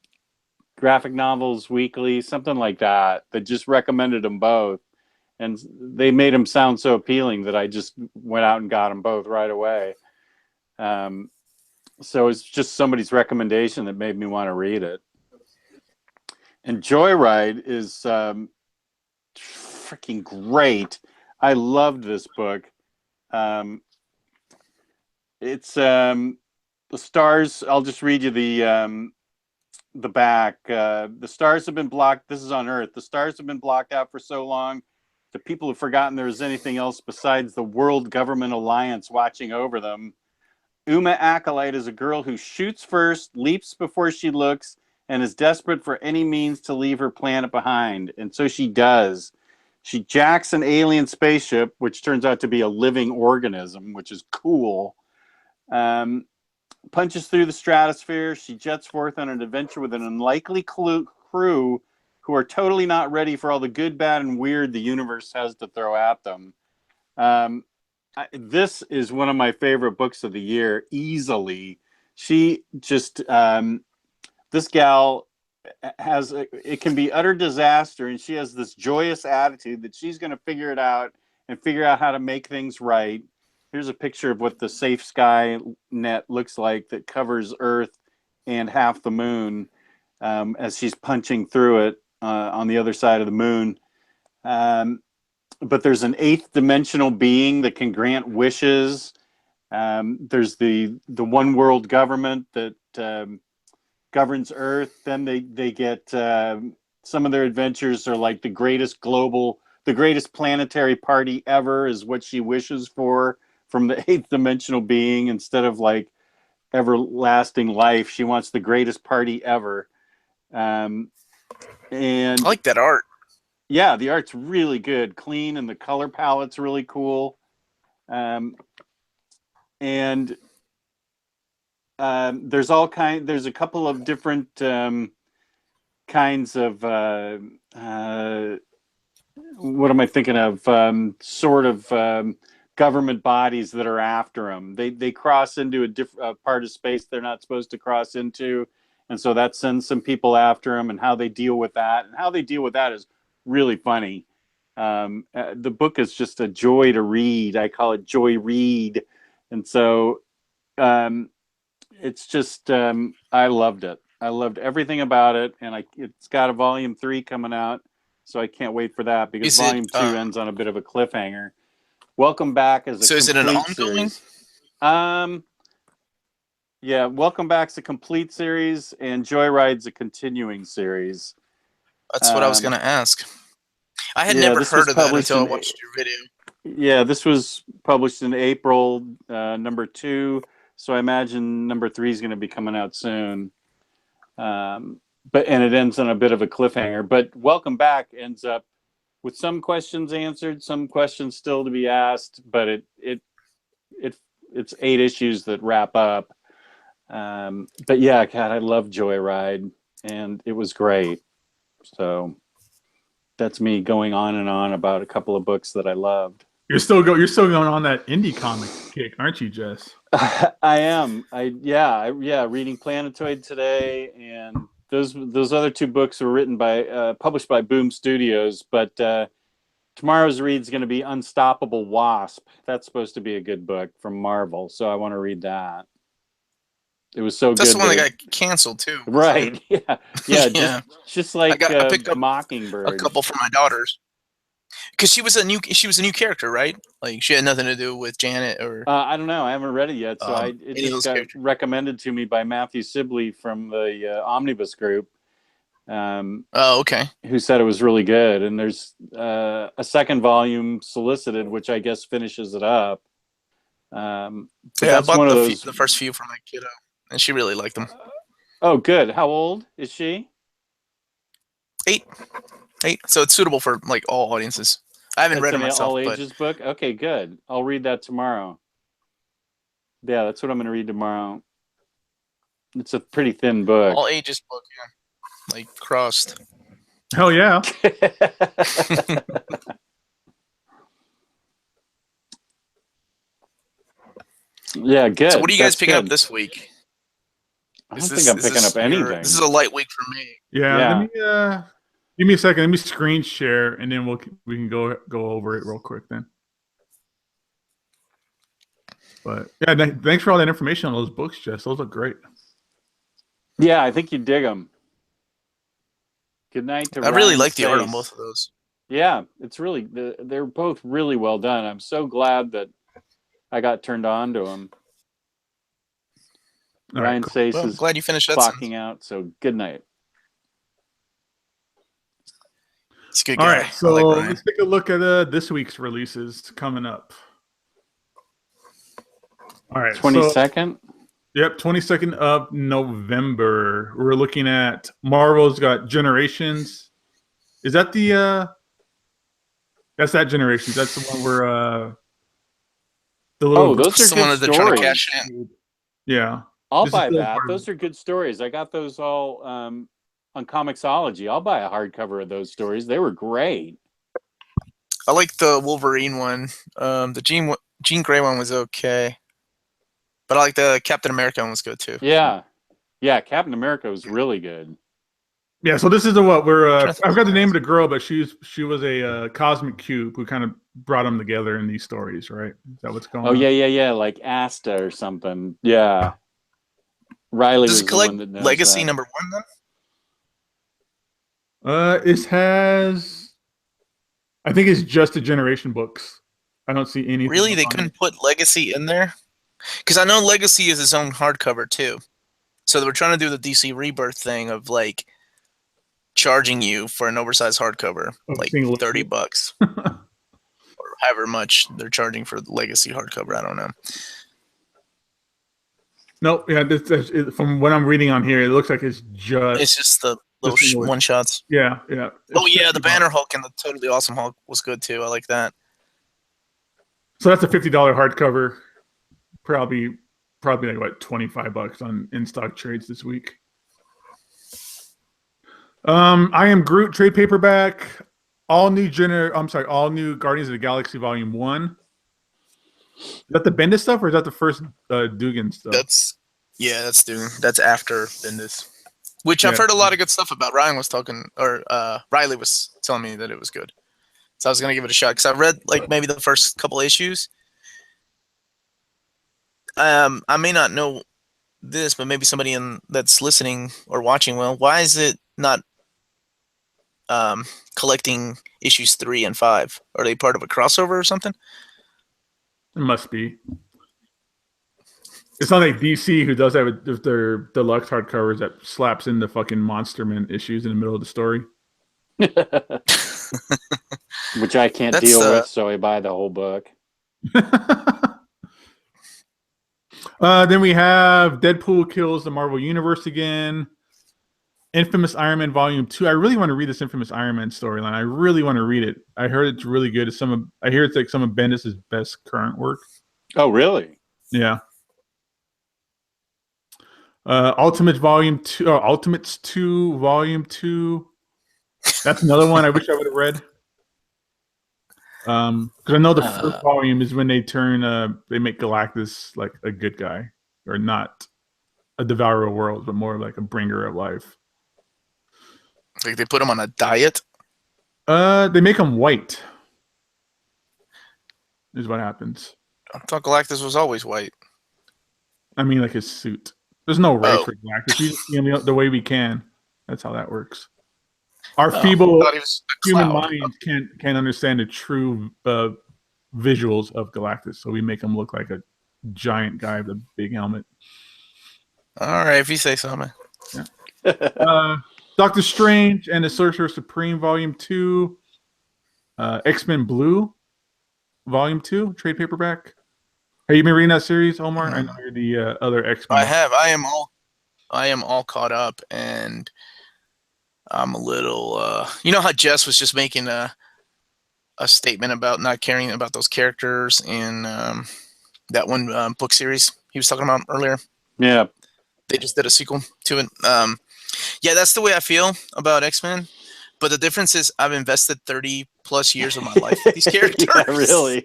Graphic Novels Weekly, something like that just recommended them both. and they made them sound so appealing that I just went out and got them both right away. So it's just somebody's recommendation that made me want to read it. And Joyride is freaking great. I loved this book. It's the stars. I'll just read you the back. The stars have been blocked. This is on Earth. The stars have been blocked out for so long. The people have forgotten there is anything else besides the World Government Alliance watching over them. Uma Acolyte is a girl who shoots first, leaps before she looks, and is desperate for any means to leave her planet behind. And so she does. She jacks an alien spaceship, which turns out to be a living organism, which is cool. Punches through the stratosphere. She jets forth on an adventure with an unlikely crew who are totally not ready for all the good, bad, and weird the universe has to throw at them. This is one of my favorite books of the year, easily. She just, this gal has, it can be utter disaster, and she has this joyous attitude that she's going to figure it out and figure out how to make things right. Here's a picture of what the Safe Sky net looks like that covers Earth and half the moon as she's punching through it on the other side of the moon. But there's an 8th dimensional being that can grant wishes. There's the one world government that governs Earth. Then they get some of their adventures are like the greatest planetary party ever is what she wishes for from the 8th dimensional being. Instead of like everlasting life, she wants the greatest party ever. And I like that art. Yeah, the art's really good, clean, and the color palette's really cool. And there's a couple of different kinds of what am I thinking of? Sort of government bodies that are after them. They cross into a different part of space they're not supposed to cross into, and so that sends some people after them. And how they deal with that, is really funny. The book is just a joy to read. I call it Joy Read, and so it's just I loved it. I loved everything about it, and it's got a volume 3 coming out, so I can't wait for that because volume 2 ends on a bit of a cliffhanger. Welcome Back is a complete series. Yeah, Welcome Back's a complete series, and Joyride's a continuing series. That's what I was going to ask. I had never heard of that until I watched your video. Yeah, this was published in April, number 2. So I imagine number 3 is going to be coming out soon. And it ends on a bit of a cliffhanger. But Welcome Back ends up with some questions answered, some questions still to be asked. But it's 8 issues that wrap up. But yeah, God, I love Joyride, and it was great. So that's me going on and on about a couple of books that I loved. You're still going on that indie comic kick, aren't you, Jess? I am. Reading Planetoid today, and those other 2 books were published by Boom Studios. But tomorrow's read's going to be Unstoppable Wasp. That's supposed to be a good book from Marvel, so I want to read that. It was so good. That's the one that got canceled too. Right? Yeah. Yeah. Just like I picked up Mockingbird. A couple for my daughters. Because she was a new character, right? Like she had nothing to do with Janet or. I don't know. I haven't read it yet, so it just got recommended to me by Matthew Sibley from the Omnibus group. Okay. Who said it was really good, and there's a second volume solicited, which I guess finishes it up. I bought the first few for my kiddo, and she really liked them. Oh, good. How old is she? 8. So it's suitable for like all audiences. I haven't read it myself. All ages book. Okay, good. I'll read that tomorrow. Yeah, that's what I'm going to read tomorrow. It's a pretty thin book. All ages book, yeah. Like crossed. Hell yeah. Yeah, good. So what are you guys picking up this week? I don't think I'm picking up anything. This is a light week for me. Yeah. Give me a second. Let me screen share, and then we can go over it real quick then. But yeah, thanks for all that information on those books, Jess. Those look great. Yeah, I think you dig them. Good night to I really Ryan's like the art on Face. both of those. Yeah, it's really they're both really well done. I'm so glad that I got turned on to them. All Ryan's right, cool. Face Well, I'm is glad you finished that. clocking out. So good night. He's a good All guy. right, so I like Ryan. let's take a look at this week's releases coming up. All right, 22nd. Yep, 22nd of November. We're looking at Marvel's got Generations. Is that that's that Generations? That's the one where the little those are someone good that they're trying to stories. cash in. Yeah. I'll This is buy still that. part of Those are good stories. I got those all on Comixology. I'll buy a hardcover of those stories. They were great. I like the Wolverine one. The Jean Grey one was okay, but I like the Captain America one was good too. Yeah, Captain America was really good. Yeah, so this is what we're. I forgot the name of the girl, but she was a cosmic cube who kind of brought them together in these stories, right? Is that what's going on? Oh yeah, like Asta or something. Yeah, Riley Does was it the collect one that knows Legacy that. number 1 then? It has. I think it's just the Generation books. I don't see anything. Really, they couldn't put Legacy in there? Because I know Legacy is its own hardcover too. So they were trying to do the DC Rebirth thing of like charging you for an oversized hardcover, like $30, or however much they're charging for the Legacy hardcover. I don't know. Nope. Yeah, from what I'm reading on here, it looks like it's just the little one shots. Yeah. Oh yeah, the Banner Hulk and the Totally Awesome Hulk was good too. I like that. So that's a $50 hardcover. Probably like what, $25 on in stock trades this week. I Am Groot trade paperback. All new Guardians of the Galaxy Volume 1. Is that the Bendis stuff, or is that the first Dugan stuff? That's Dugan. That's after Bendis. Which I've heard a lot of good stuff about. Riley was telling me that it was good. So I was gonna give it a shot because I read like maybe the first couple issues. I may not know this, but maybe somebody that's listening or watching will. Why is it not collecting issues 3 and 5? Are they part of a crossover or something? It must be. It's not like DC, who does that with their deluxe hardcovers, that slaps in the fucking Monsterman issues in the middle of the story. Which I can't deal with, so I buy the whole book. Then we have Deadpool Kills the Marvel Universe again. Infamous Iron Man Volume 2. I really want to read this Infamous Iron Man storyline. I really want to read it. I heard it's really good. I hear it's like some of Bendis' best current work. Oh, really? Yeah. Ultimates 2 Volume 2. That's another one I wish I would have read. Because I know the first volume is when they make Galactus like a good guy, or not a devourer of worlds, but more like a bringer of life. Like they put him on a diet? They make him white. Is what happens. I thought Galactus was always white. I mean, like his suit. There's no race for Galactus. We just see him the way we can. That's how that works. Our feeble human minds can't understand the true visuals of Galactus, so we make him look like a giant guy with a big helmet. All right, if you say so, man. Yeah. Doctor Strange and the Sorcerer Supreme Volume 2. X-Men Blue Volume 2 trade paperback. Have you been reading that series, Omar? I know you're the other X-Men. I have. I am all caught up, and I'm a little. You know how Jess was just making a statement about not caring about those characters in that one book series he was talking about earlier? Yeah. They just did a sequel to it. Yeah, that's the way I feel about X-Men. But the difference is I've invested 30 plus years of my life with these characters. Yeah, really.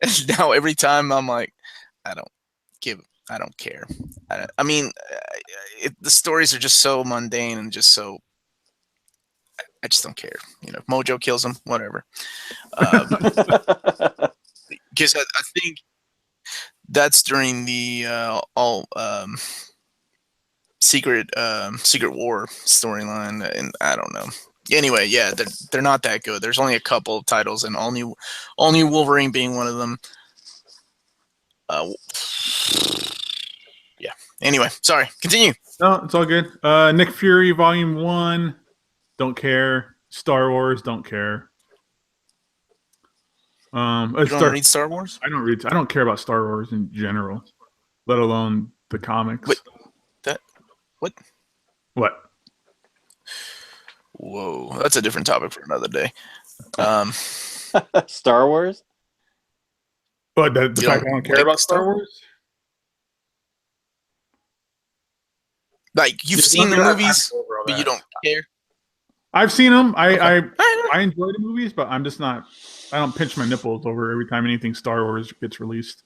And now every time I'm like, I don't care. I mean, the stories are just so mundane and just so I just don't care. Mojo kills him, whatever. Because I think that's during the Secret War storyline, and I don't know. Anyway, yeah, they're not that good. There's only a couple of titles, and all new Wolverine being one of them. Yeah. Anyway, sorry. Continue. No, it's all good. Nick Fury Volume 1, don't care. Star Wars, don't care. You don't read Star Wars? I don't care about Star Wars in general, let alone the comics. What? What? Whoa, that's a different topic for another day. Star Wars? But the fact I don't care about Star Wars? Like, you've seen the movies, but you don't care? I've seen them. I enjoy the movies, but I'm just not. I don't pinch my nipples over every time anything Star Wars gets released.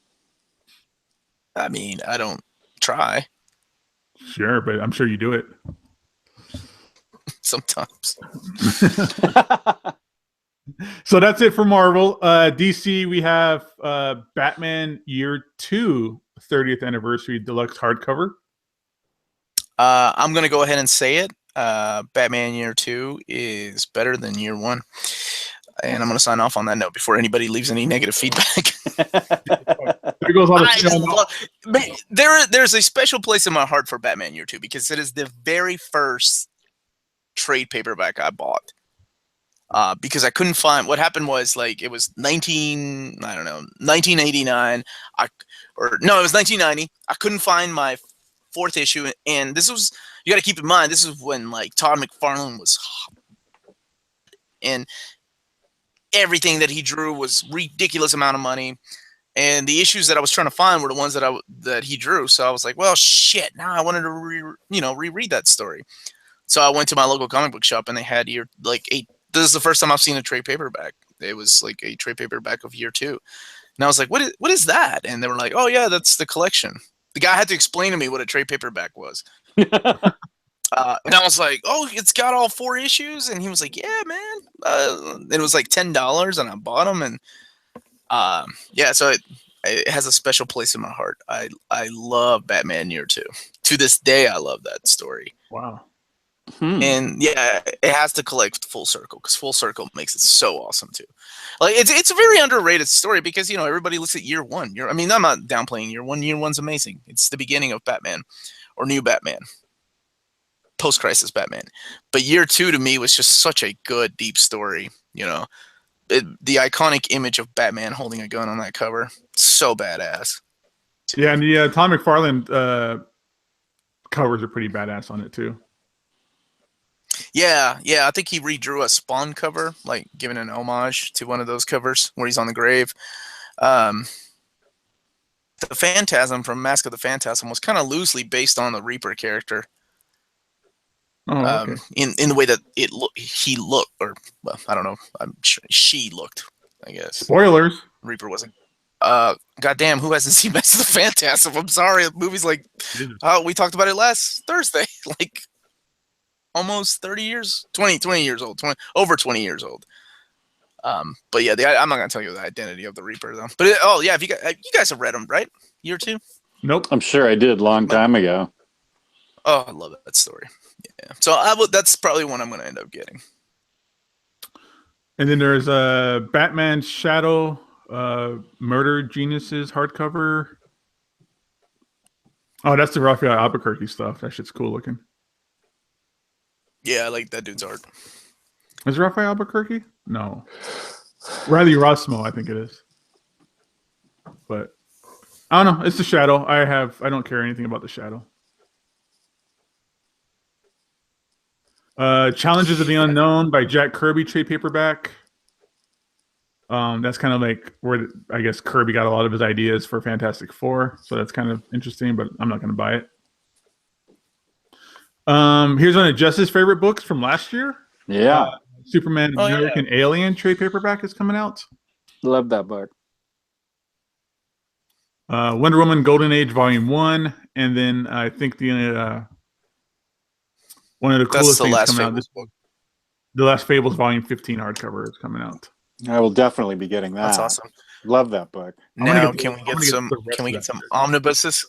I mean, I don't try. Sure, but I'm sure you do it. Sometimes. So that's it for Marvel. DC, we have Batman Year 2 30th Anniversary Deluxe Hardcover. I'm going to go ahead and say it. Batman Year 2 is better than Year 1. And I'm going to sign off on that note before anybody leaves any negative feedback. There goes all the there's a special place in my heart for Batman Year 2 because it is the very first trade paperback I bought. Because I couldn't find what happened was like it was 1989. It was 1990. I couldn't find my 4th issue, and this was, you got to keep in mind, this is when like Todd McFarlane was hot, and everything that he drew was ridiculous amount of money, and the issues that I was trying to find were the ones that he drew. So I was like, well, shit, now I wanted to reread that story. So I went to my local comic book shop, and they had this is the first time I've seen a trade paperback. It was like a trade paperback of Year 2, and I was like, what is that? And they were like, oh yeah, that's the collection. The guy had to explain to me what a trade paperback was. And I was like, oh, it's got all 4 issues? And he was like, yeah, man. It was like $10, and I bought them. And so it has a special place in my heart. I love Batman Year 2. To this day, I love that story. Wow. And yeah, it has to collect Full Circle because Full Circle makes it so awesome too. Like it's a very underrated story because everybody looks at Year 1. I'm not downplaying Year 1. Year 1's amazing. It's the beginning of Batman, or New Batman, post-crisis Batman. But Year 2 to me was just such a good, deep story. The iconic image of Batman holding a gun on that cover, so badass. Yeah, and the Todd McFarlane covers are pretty badass on it too. Yeah, I think he redrew a Spawn cover, like giving an homage to one of those covers where he's on the grave. The Phantasm from Mask of the Phantasm was kind of loosely based on the Reaper character. Oh, okay. In the way that he looked, or well, I don't know. I'm sure she looked, I guess. Spoilers. Reaper wasn't. Goddamn, who hasn't seen Mask of the Phantasm? I'm sorry. The movie's like, we talked about it last Thursday. Like, almost 30 years, 20 years old, over 20 years old. But yeah, I'm not gonna tell you the identity of the Reaper though. But if you guys have read them, right? Year 2? Nope. I'm sure I did long time ago. Oh, I love that story. Yeah. So that's probably one I'm gonna end up getting. And then there's a Batman Shadow Murder Geniuses hardcover. Oh, that's the Raphael Albuquerque stuff. That shit's cool looking. Yeah, I like that dude's art. Is it Raphael Albuquerque? No. Riley Rossmo, I think it is. But I don't know. It's the Shadow. I don't care anything about the Shadow. Challenges of the Unknown by Jack Kirby trade paperback. That's kind of like where I guess Kirby got a lot of his ideas for Fantastic Four. So that's kind of interesting, but I'm not going to buy it. Here's one of Jess's favorite books from last year. Yeah. Superman American Alien trade paperback is coming out. Love that book. Wonder Woman Golden Age Volume 1. And then I think the one of the coolest things coming out. The Last Fables Volume 15 hardcover is coming out. I will definitely be getting that. That's awesome. Love that book. Now, can we get some omnibuses?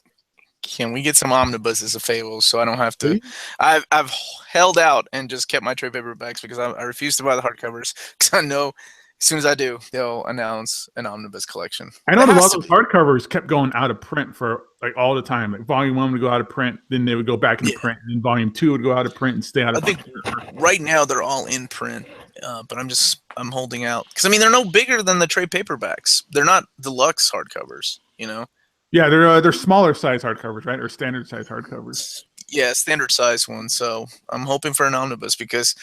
Can we get some omnibuses of Fables so I don't have to? I've held out and just kept my trade paperbacks because I refuse to buy the hardcovers because I know as soon as I do, they'll announce an omnibus collection. I know a lot of those hardcovers kept going out of print for like all the time. Like Volume 1 would go out of print, then they would go back into print, and then Volume 2 would go out of print and stay out of print. I think right now they're all in print, but I'm holding out because I mean they're no bigger than the trade paperbacks. They're not deluxe hardcovers, you know. Yeah, they're smaller size hardcovers, right, or standard size hardcovers. Yeah, standard size ones. So I'm hoping for an omnibus because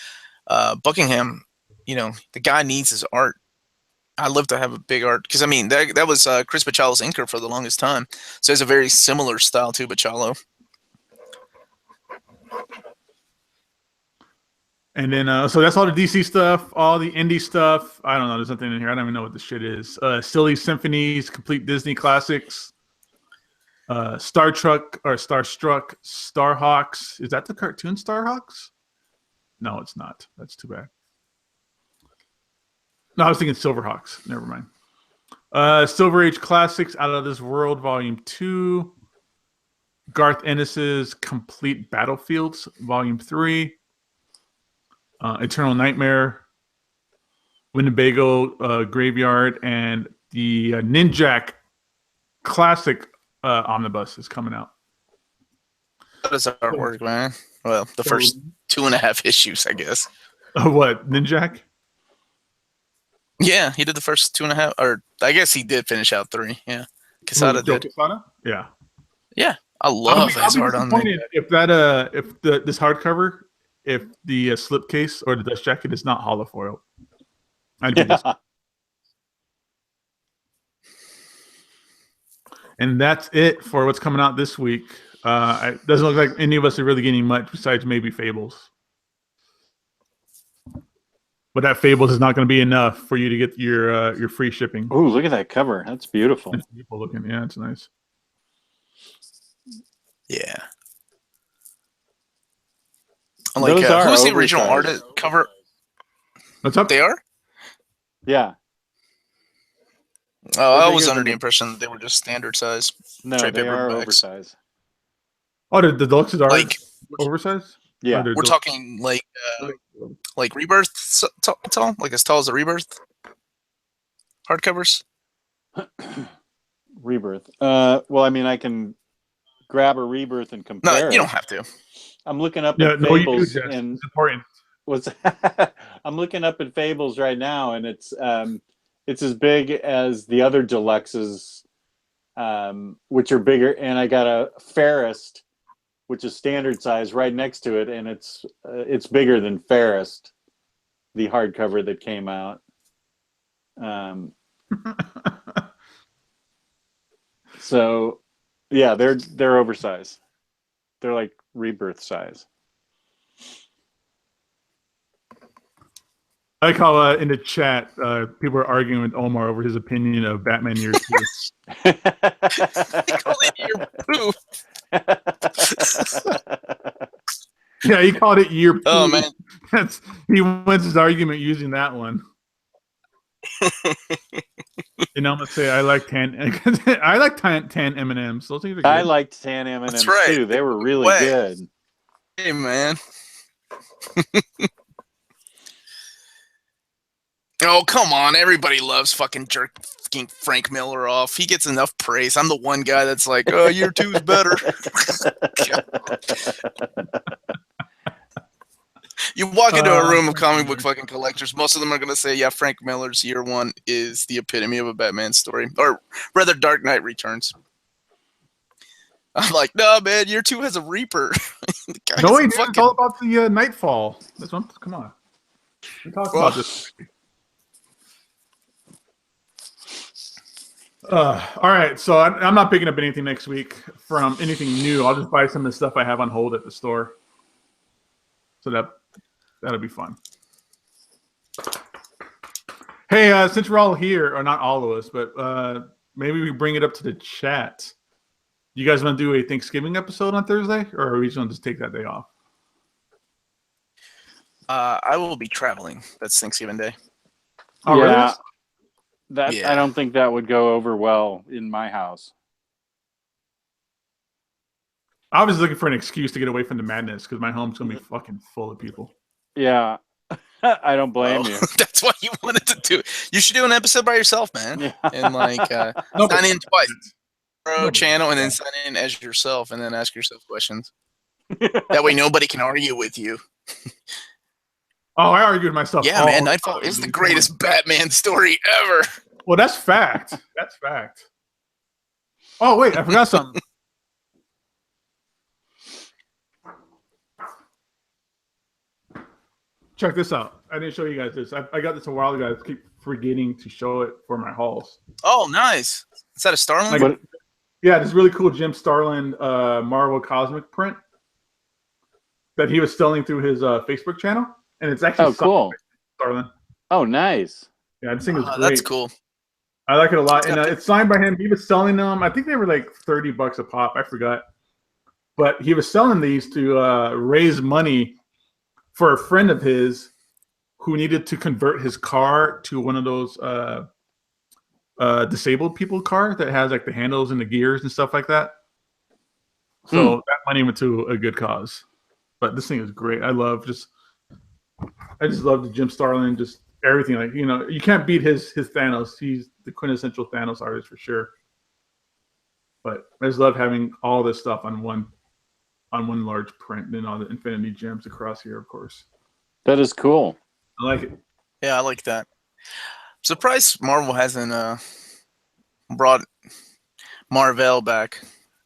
Buckingham, you know, the guy needs his art. I'd love to have a big art because I mean that was Chris Bachalo's inker for the longest time, so it's a very similar style to Bachalo. And then so that's all the DC stuff, all the indie stuff. I don't know. There's nothing in here. I don't even know what this shit is. Silly Symphonies, Complete Disney Classics. Starstruck, Starhawks. Is that the cartoon Starhawks? No, it's not. That's too bad. No, I was thinking Silverhawks. Never mind. Silver Age Classics, Out of This World, Volume 2. Garth Ennis's Complete Battlefields, Volume 3. Eternal Nightmare, Winnebago Graveyard, and the Ninjak Classic Omnibus is coming out. How does that work, man? Well, the first 2.5 issues, I guess. What, Ninjak? Yeah, he did the first 2.5, or I guess he did finish out 3. Yeah, Quesada did. Quesada? Yeah. Yeah, I love his art on there. If this hardcover, if the slipcase or the dust jacket is not holofoil, I'd be disappointed. And that's it for what's coming out this week. It doesn't look like any of us are really getting much besides maybe Fables. But that Fables is not going to be enough for you to get your free shipping. Oh, look at that cover. That's beautiful. It's beautiful looking. Yeah, it's nice. Yeah. Like, who's the original artist cover? What's up? They are? Yeah. Oh, I was under the impression that they were just standard size. No, they are oversized. Oh, the deluxes are like oversized? Yeah. We're talking like Rebirth tall? Like as tall as the Rebirth hardcovers? Rebirth. Well, I mean, I can grab a Rebirth and compare. No, you don't have to. I'm looking up at Fables, you do, and it's important. I'm looking up at Fables right now, and it's as big as the other deluxes, which are bigger. And I got a Fairest, which is standard size, right next to it, and it's bigger than Fairest, the hardcover that came out. So, yeah, they're oversized. They're like Rebirth size. I like how in the chat people are arguing with Omar over his opinion of Batman Year 2. He called it Year Poo. Yeah, he called it Year Poo. Oh man, he wins his argument using that one. And I'm gonna say I like tan M&Ms. Those things are good. I liked tan M&Ms too. They were really good. Hey man. Oh, come on. Everybody loves fucking jerking Frank Miller off. He gets enough praise. I'm the one guy that's like, oh, Year 2 is better. You walk into a room of comic book fucking collectors, most of them are going to say, yeah, Frank Miller's Year 1 is the epitome of a Batman story. Or rather, Dark Knight Returns. I'm like, no, man, Year 2 has a Reaper. No, it's all about the Nightfall. This one, come on. We talked about this. All right, so I'm not picking up anything next week from anything new. I'll just buy some of the stuff I have on hold at the store. So that'll be fun. Hey, since we're all here, or not all of us, but maybe we bring it up to the chat. You guys want to do a Thanksgiving episode on Thursday, or are we just going to just take that day off? I will be traveling. That's Thanksgiving Day. Oh, yeah, really? I don't think that would go over well in my house. I was looking for an excuse to get away from the madness because my home's gonna be fucking full of people. Yeah, I don't blame you. That's why you wanted to do it. You should do an episode by yourself, man. Yeah. And like Nobody sign in does twice. that. Pro Nobody channel and then does sign in as yourself and then ask yourself questions. That way nobody can argue with you. Oh, I argued with myself. Yeah, all man, the Nightfall time, is the dude. greatest Batman story ever. Well, that's fact. That's fact. Oh wait, I forgot something. Check this out. I didn't show you guys this. I got this a while ago. I keep forgetting to show it for my hauls. Oh, nice. Is that a Starling? Like, yeah, this really cool Jim Starlin Marvel Cosmic print that he was selling through his Facebook channel, and it's actually cool. Starlin. Oh, nice. Yeah, this thing is great. That's cool. I like it a lot, and it's signed by him. He was selling them. I think they were like $30 a pop. I forgot, but he was selling these to raise money for a friend of his who needed to convert his car to one of those disabled people car that has like the handles and the gears and stuff like that. So that money went to a good cause. But this thing is great. I just love the Jim Starlin, just everything. Like, you can't beat his Thanos. He's the quintessential Thanos artist for sure. But I just love having all this stuff on one large print, and all the Infinity Gems across here, of course. That is cool. I like it. Yeah, I like that. Surprised Marvel hasn't brought Marvel back,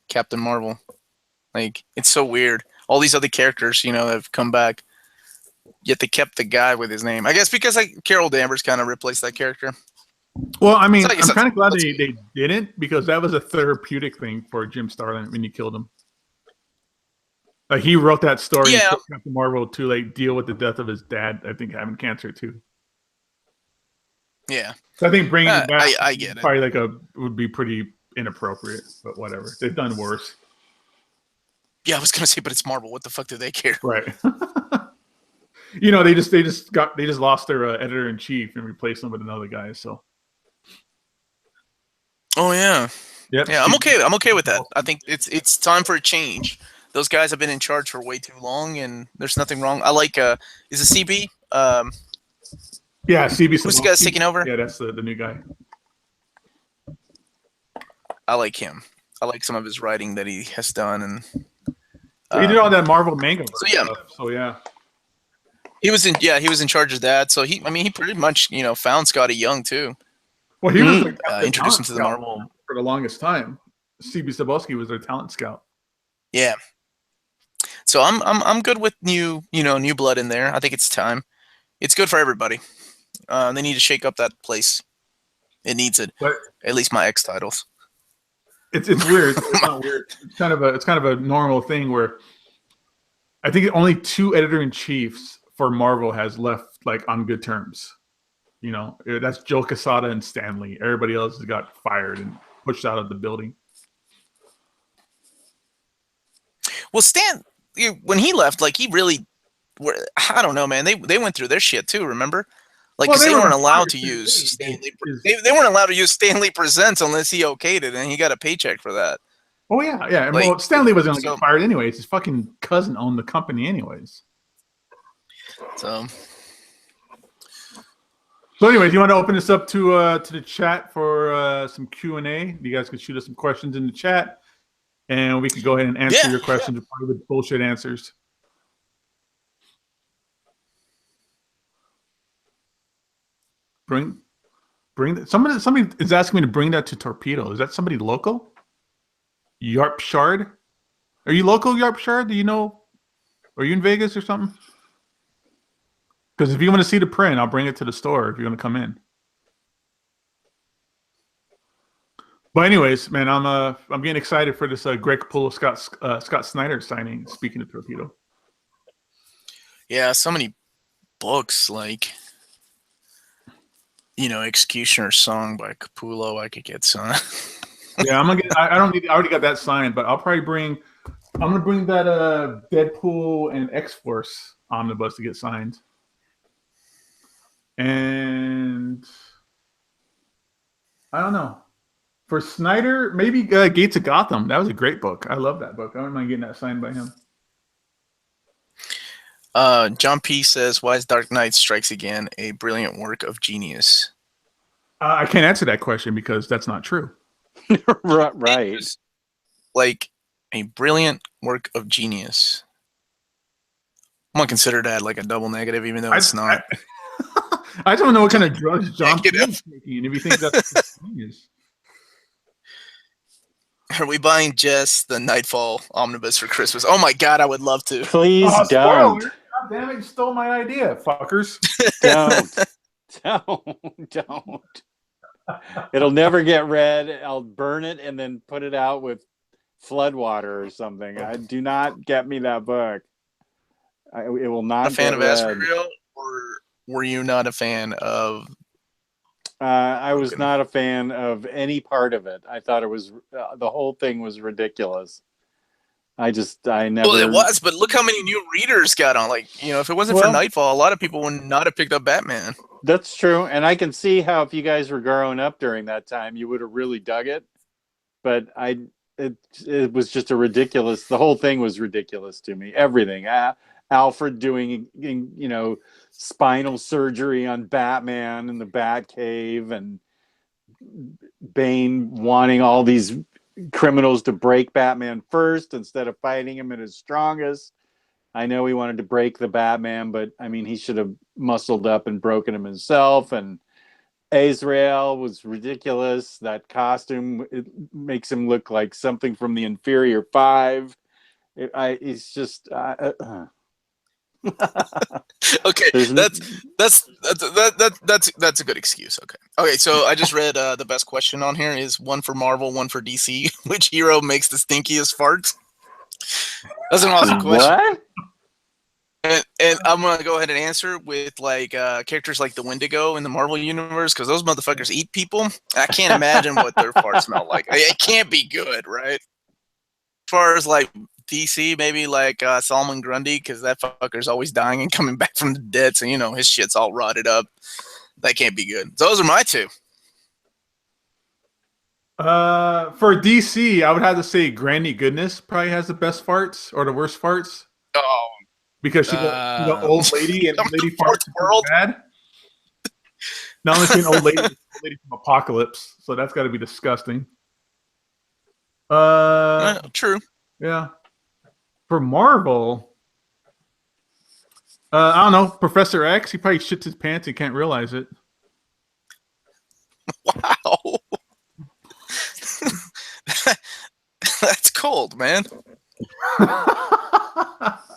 Captain Marvel. Like, it's so weird. All these other characters, have come back, yet they kept the guy with his name. I guess because Carol Danvers kind of replaced that character. Well, I mean, So I guess I'm kind of glad that's they didn't, because that was a therapeutic thing for Jim Starlin when you killed him. Like, he wrote that story and took Captain Marvel to like deal with the death of his dad, I think, having cancer too. Yeah. So I think bringing it back, I get it. probably would be pretty inappropriate, but whatever. They've done worse. Yeah, I was gonna say, but it's Marvel. What the fuck do they care? Right. They just lost their editor in chief and replaced them with another guy. So. Oh yeah. Yep. Yeah, I'm okay with that. I think it's time for a change. Those guys have been in charge for way too long, and there's nothing wrong. I like is it CB? Yeah, CB. Who's the guy that's taking over? Yeah, that's the new guy. I like him. I like some of his writing that he has done, and he did all that Marvel manga. So yeah. He was in charge of that. So he pretty much found Scotty Young too. Well, he was introduced him to the Marvel for the longest time. CB Cebulski was their talent scout. Yeah. So I'm good with new blood in there. I think it's time. It's good for everybody. They need to shake up that place. It needs it. But at least my X titles. It's weird. It's not weird. It's kind of a normal thing where I think only 2 editor-in-chiefs for Marvel has left like on good terms. That's Joe Quesada and Stan Lee. Everybody else has got fired and pushed out of the building. Well, Stan, when he left, like, he really, I don't know, man. They went through their shit too. Remember, like, because they weren't allowed to use Stanley. They weren't allowed to use Stanley Presents unless he okayed it, and he got a paycheck for that. Oh yeah. Like, well, Stanley was going to get fired anyways. His fucking cousin owned the company anyways. So anyways, you want to open this up to the chat for some Q&A? You guys could shoot us some questions in the chat, and we could go ahead and answer your questions with bullshit answers. Bring that. Somebody is asking me to bring that to Torpedo. Is that somebody local? Yarpshard? Are you local, Yarpshard? Do you know? Are you in Vegas or something? Because if you want to see the print, I'll bring it to the store if you're going to come in. But anyways, man, I'm getting excited for this Greg Capullo Scott Snyder signing. Speaking of Torpedo. Yeah, so many books, like Executioner's Song by Capullo. I could get some. Yeah, I already got that signed, but I'm gonna bring that Deadpool and X-Force omnibus to get signed. And I don't know. For Snyder, maybe Gates of Gotham. That was a great book. I love that book. I wouldn't mind getting that signed by him. John P. says, "Why is Dark Knight Strikes Again a brilliant work of genius?" I can't answer that question because that's not true. Right. Like a brilliant work of genius. I'm gonna consider that like a double negative, even though it's not. I don't know what kind of drugs John P. Negative. is taking. If you think that's genius. Are we buying Jess the Nightfall Omnibus for Christmas? Oh my god, I would love to. Please don't. Spoiler. God damn it, you stole my idea, fuckers. Don't. It'll never get read. I'll burn it and then put it out with floodwater or something. Do not get me that book. It will not. A fan get of read. Asriel, or were you not a fan of? I was not a fan of any part of it. I thought it was the whole thing was ridiculous. I never. Well, it was, but look how many new readers got on. Like, if it wasn't for Nightfall, a lot of people would not have picked up Batman. That's true, and I can see how if you guys were growing up during that time, you would have really dug it. But it was just a ridiculous. The whole thing was ridiculous to me. Everything. Alfred doing, spinal surgery on Batman in the Batcave, and Bane wanting all these criminals to break Batman first instead of fighting him at his strongest. I know he wanted to break the Batman, but I mean, he should have muscled up and broken him himself. And Azrael was ridiculous. That costume, it makes him look like something from the Inferior Five. It's just. Okay, that's a good excuse. Okay. So I just read the best question on here is one for Marvel, one for DC. Which hero makes the stinkiest farts? That's an awesome question. What? And I'm gonna go ahead and answer with like characters like the Wendigo in the Marvel universe, because those motherfuckers eat people. I can't imagine what their farts smell like. It can't be good, right? As far as like DC, maybe like Solomon Grundy, because that fucker's always dying and coming back from the dead, so his shit's all rotted up. That can't be good. Those are my two. For DC, I would have to say Granny Goodness probably has the best farts or the worst farts. Oh, because she's an old lady and lady farts are bad. Not only an old lady from Apocalypse, so that's got to be disgusting. True. Yeah. For Marvel, I don't know. Professor X, he probably shits his pants and can't realize it. Wow. That's cold, man.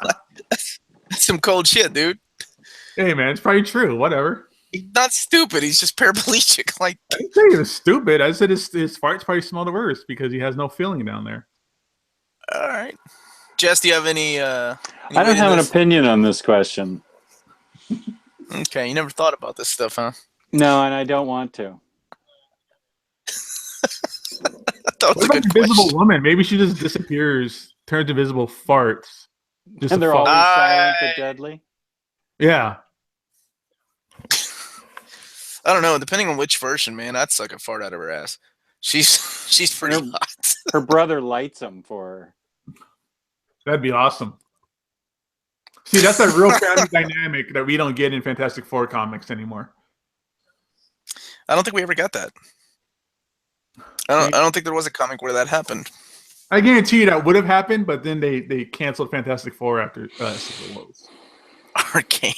That's some cold shit, dude. Hey, man, it's probably true. Whatever. He's not stupid. He's just paraplegic. Like, I didn't say he was stupid. I said his farts probably smell the worst because he has no feeling down there. All right. Jess, do you have any I don't have an opinion on this question. Okay, you never thought about this stuff, huh? No, and I don't want to. What about the Invisible Woman? Maybe she just disappears, turns invisible, farts. And they're always silent but deadly? Yeah. I don't know. Depending on which version, man, I'd suck a fart out of her ass. She's pretty hot. Her brother lights them for her. That'd be awesome. See, that's a real family dynamic that we don't get in Fantastic Four comics anymore. I don't think we ever got that. I don't think there was a comic where that happened. I guarantee you that would have happened, but then they canceled Fantastic Four after Civil War. Arcane.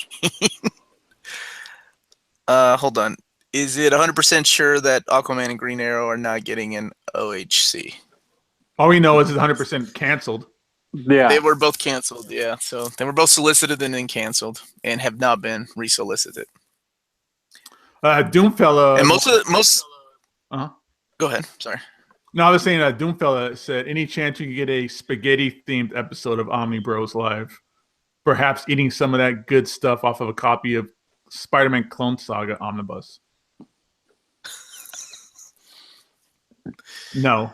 Hold on. Is it 100% sure that Aquaman and Green Arrow are not getting an OHC? All we know is it's 100% canceled. Yeah. They were both canceled, yeah. So they were both solicited and then canceled and have not been resolicited. Doomfella. And most. Uh-huh. Go ahead. Sorry. No, I was saying Doomfella said, any chance you can get a spaghetti-themed episode of Omnibroslive? Perhaps eating some of that good stuff off of a copy of Spider-Man Clone Saga Omnibus. No.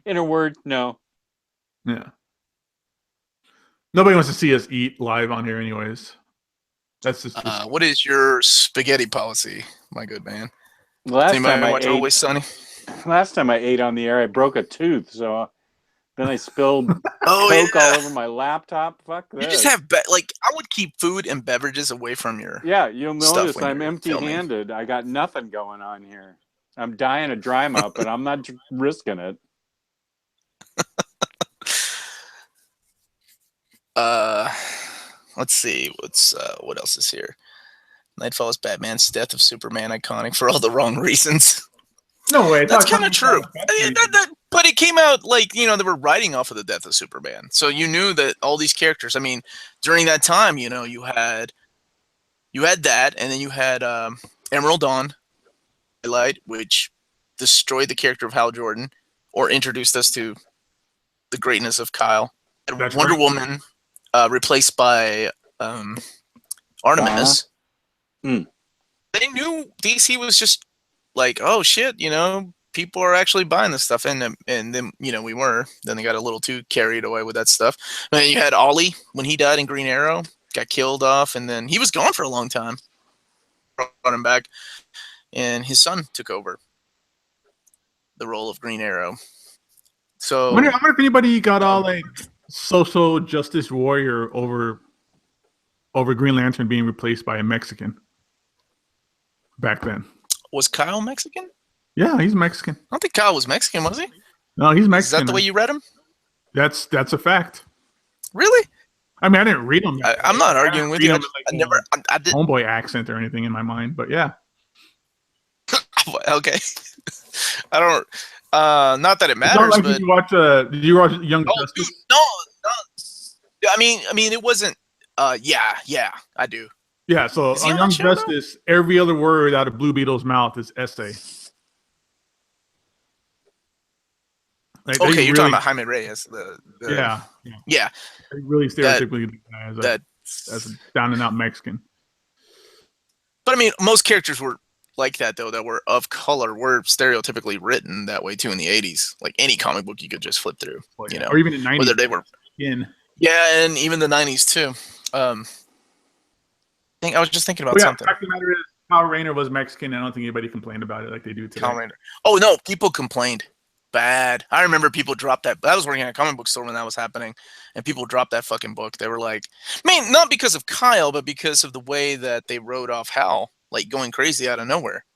In a word, no. Yeah. Nobody wants to see us eat live on here anyways. That's just What is your spaghetti policy, my good man? Last Anybody time I watch ate, Always Sunny? last time I ate on the air, I broke a tooth. So then I spilled Oh Coke all yeah. over my laptop. Fuck You this. just have like I would keep food and beverages away from your Yeah, you'll stuff notice when I'm you're filming. empty-handed. I got nothing going on here. I'm dying of dry mouth, but I'm not risking it. Let's see. What else is here? Nightfall is Batman's death of Superman iconic for all the wrong reasons. no way. That's kind of true. But it came out like, they were writing off of the death of Superman. So you knew that all these characters, I mean, during that time, you had that, and then you had Emerald Dawn, Twilight, which destroyed the character of Hal Jordan, or introduced us to the greatness of Kyle. And That's Wonder right. Woman, replaced by Artemis. They knew DC was just like, oh shit, people are actually buying this stuff, and then we were. Then they got a little too carried away with that stuff. And then you had Ollie when he died in Green Arrow, got killed off, and then he was gone for a long time. Brought him back, and his son took over the role of Green Arrow. So I wonder if anybody got all like social justice warrior over Green Lantern being replaced by a Mexican back then. was Kyle Mexican? Yeah, he's Mexican. I don't think Kyle was Mexican, was he? No, he's Is Mexican. that the way you read him? That's a fact. Really? I mean, I didn't read him. I'm not arguing with you. I did. Homeboy accent or anything in my mind, but yeah. Okay. I don't. Not that it matters, Like, but did you watch Young Justice? dude, no. I mean, it wasn't. Yeah, I do. Yeah, so Is he on on Young that show, Justice, every other word out of Blue Beetle's mouth is essay. Like, Okay, you're talking about Jaime Reyes. Yeah. They really stereotypically as a down and out Mexican. But I mean, most characters were like that, though, that were of color, were stereotypically written that way too in the 80s. Like any comic book you could just flip through, or even in the 90s. Whether they were yeah, and even the 90s too. I was just thinking about something. The fact of the matter is, Kyle Rayner was Mexican. I don't think anybody complained about it like they do today. Kyle Rayner. Oh no, people complained bad. I remember people dropped that. I was working at a comic book store when that was happening, and people dropped that fucking book. They were like, I mean, not because of Kyle, but because of the way that they wrote off Hal, like going crazy out of nowhere.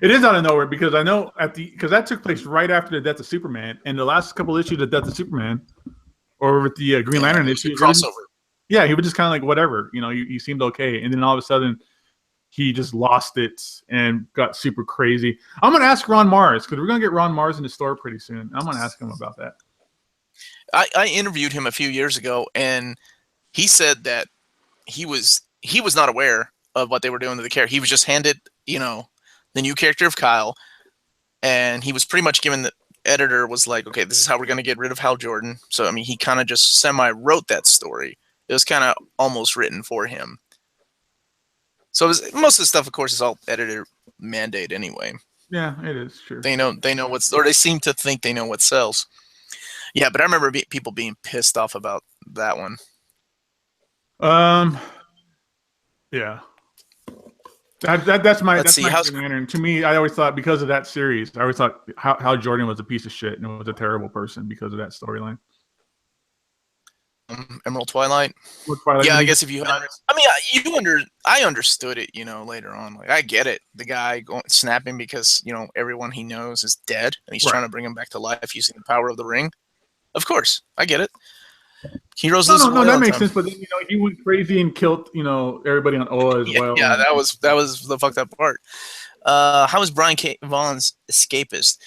It is out of nowhere because I know because that took place right after the death of Superman, and the last couple issues of Death of Superman, or with the Green Lantern issue, crossover. Yeah, he was just kind of like whatever, he seemed okay, and then all of a sudden, he just lost it and got super crazy. I'm gonna ask Ron Mars because we're gonna get Ron Mars in the store pretty soon. I'm gonna ask him about that. I interviewed him a few years ago, and he said that he was not aware of what they were doing to the character. He was just handed, the new character of Kyle, and he was pretty much given the editor was like, okay, this is how we're going to get rid of Hal Jordan. So, I mean, he kind of just semi-wrote that story. It was kind of almost written for him. So most of the stuff, of course, is all editor mandate anyway. Yeah, it is, sure. They know or they seem to think they know what sells. Yeah, but I remember people being pissed off about that one. Yeah. That's my Green Lantern. To me, I always thought because of that series, I always thought how Jordan was a piece of shit and was a terrible person because of that storyline. Emerald Twilight. Yeah, I guess if you had, I understood it, later on. Like I get it. The guy snapping because, everyone he knows is dead and he's trying to bring him back to life using the power of the ring. Of course, I get it. Heroes lose. No, that makes sense. But then, he went crazy and killed, everybody on Oa as well. Yeah, that was the fucked up part. How is Brian K. Vaughan's Escapist?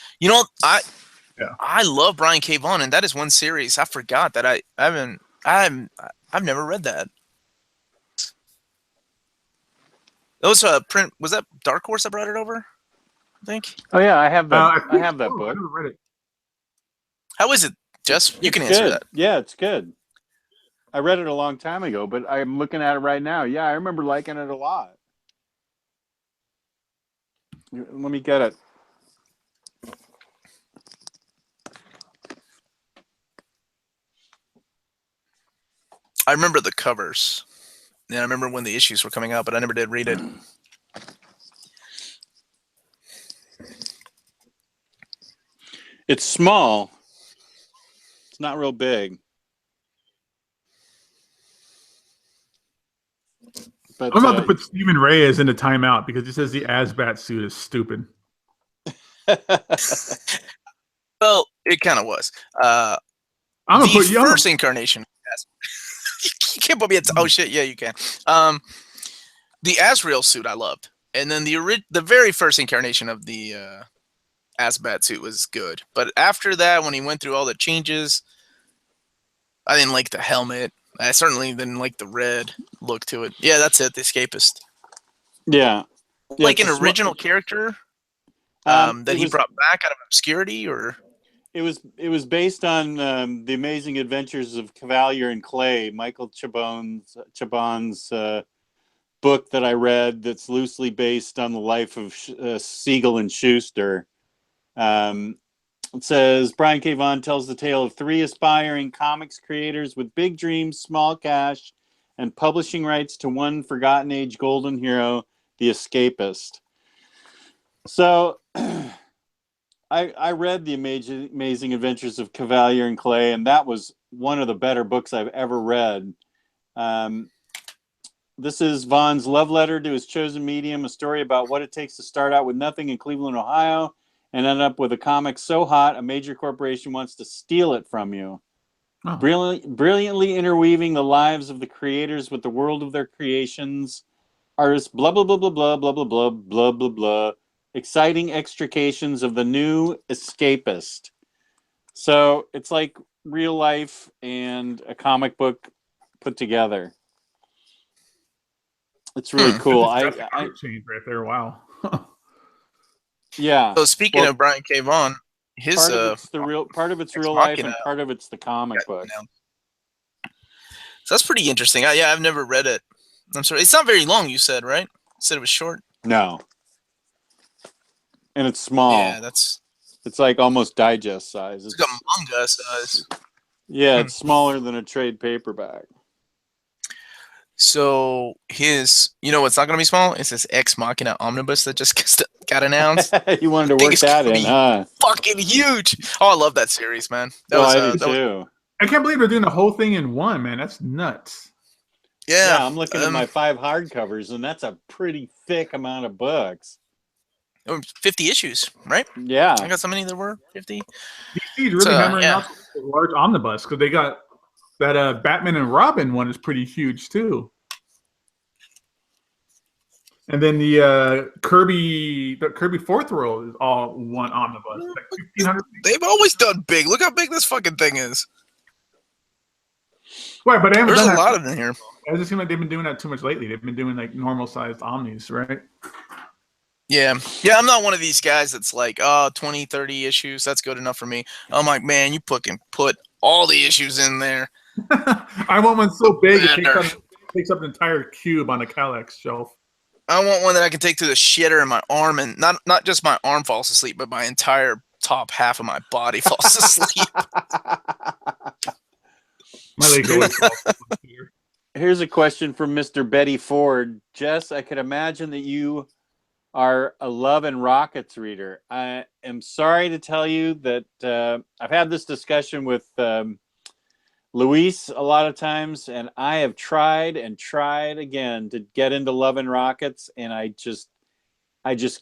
I love Brian K. Vaughan, and that is one series I forgot that I've never read that. That was print. Was that Dark Horse that brought it over? I think. Oh yeah, I have that. I have that book. I never read it. How is it? Jess, you can answer that. Yeah, it's good. I read it a long time ago, but I'm looking at it right now. Yeah, I remember liking it a lot. Let me get it. I remember the covers. Yeah, I remember when the issues were coming out, but I never did read it. It's small. It's not real big. But I'm about to put Steven Reyes into timeout because he says the Asbat suit is stupid. Well, it kind of was. I'm gonna The put you first incarnation. You can't put me at. Oh shit! Yeah, you can. The Asriel suit I loved, and then the very first incarnation of the Asbat suit was good. But after that, when he went through all the changes, I didn't like the helmet. I certainly didn't like the red look to it. Yeah, that's it. The Escapist. Yeah. Like an original character that he brought back out of obscurity, or it was based on the Amazing Adventures of Cavalier and Clay, Michael Chabon's book that I read. That's loosely based on the life of Siegel and Schuster. It says Brian K. Vaughan tells the tale of 3 aspiring comics creators with big dreams, small cash, and publishing rights to one forgotten age golden hero, the Escapist. So I read the Amazing Adventures of Cavalier and Clay, and that was one of the better books I've ever read. This is Vaughn's love letter to his chosen medium, a story about what it takes to start out with nothing in Cleveland, Ohio, and end up with a comic so hot a major corporation wants to steal it from you. Oh. Brilliantly interweaving the lives of the creators with the world of their creations, artists, blah, blah, blah, blah, blah, blah, blah, blah, blah, blah, blah. Exciting extrications of the new Escapist. So it's like real life and a comic book put together. It's really cool. I changed right there. Wow. Yeah. So speaking of Brian K. Vaughan, his part of it's real life and part of it's the comic book. So that's pretty interesting. I've never read it. I'm sorry. It's not very long, you said, right? You said it was short? No. And it's small. Yeah, it's like almost digest size. It's like a manga size. Yeah, it's smaller than a trade paperback. So you know what's not going to be small? It's this Ex Machina Omnibus that just got announced. You wanted to work that in, huh? Fucking huge. Oh, I love that series, man. I do too. I can't believe they're doing the whole thing in one, man. That's nuts. Yeah, I'm looking at my 5 hardcovers, and that's a pretty thick amount of books. 50 issues, right? Yeah. I got so many there were 50. DC's really hammering out the large omnibus because they got that Batman and Robin one is pretty huge too. And then the Kirby Fourth World is all one omnibus. Like 1,500. They've always done big. Look how big this fucking thing is. Right, but there's a lot of them here. It doesn't seem like they've been doing that too much lately. They've been doing like normal sized omnis, right? Yeah, I'm not one of these guys that's like, 20, 30 issues, that's good enough for me. I'm like, man, you fucking put all the issues in there. I want one so big it takes up an entire cube on a Calex shelf. I want one that I can take to the shitter in my arm, and not just my arm falls asleep, but my entire top half of my body falls asleep. My leg always falls asleep. Here's a question from Mr. Betty Ford. Jess, I could imagine that you are a Love and Rockets reader. I am sorry to tell you that I've had this discussion with Luis a lot of times, and I have tried and tried again to get into Love and Rockets, and I just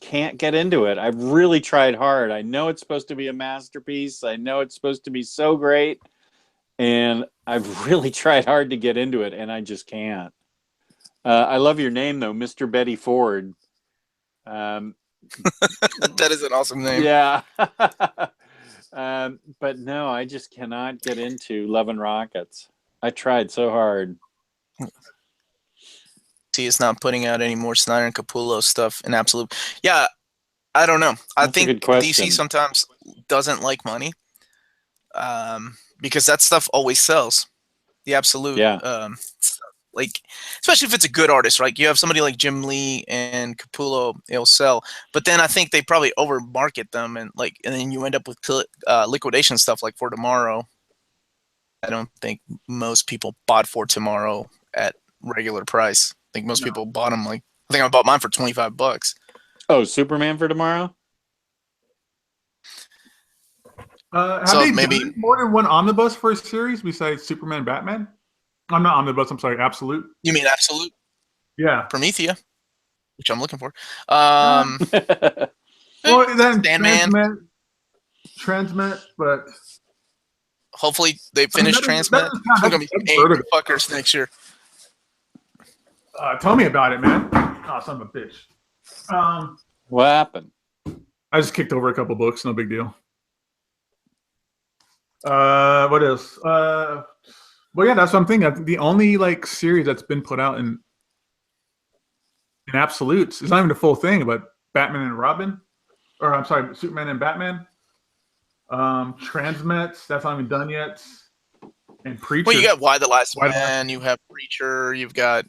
can't get into it. I've really tried hard. I know it's supposed to be a masterpiece. I know it's supposed to be so great, and I've really tried hard to get into it, and I just can't. I love your name, though, Mr. Betty Ford. That is an awesome name. Yeah. But no, I just cannot get into Love and Rockets. I tried so hard. See, it's not putting out any more Snyder and Capullo stuff in absolute. Yeah, I don't know. I think DC sometimes doesn't like money, because that stuff always sells. The absolute, like, especially if it's a good artist, right? You have somebody like Jim Lee and Capullo, it'll sell. But then I think they probably overmarket them, and then you end up with liquidation stuff like For Tomorrow. I don't think most people bought For Tomorrow at regular price. I think most people bought them I think I bought mine for $25. Oh, Superman for tomorrow? Have So they maybe done more than one omnibus for a series besides Superman, Batman? I'm not omnibus. I'm sorry, Absolute. you mean Absolute Yeah. Promethea, which I'm looking for. Well, then Sandman. Transmit, but Hopefully they finish Transmit. That's We're gonna be angry fuckers next year. Tell me about it, man. Oh, son of a bitch. What happened? I just kicked over a couple books. No big deal. What else? Well, yeah, that's what I'm thinking. The only series that's been put out in absolutes. It's not even the full thing, but Batman and Robin, or I'm sorry, Superman and Batman. Transmits. That's not even done yet. And Preacher. Well, you got Why the Last Man. You have Preacher. You've got,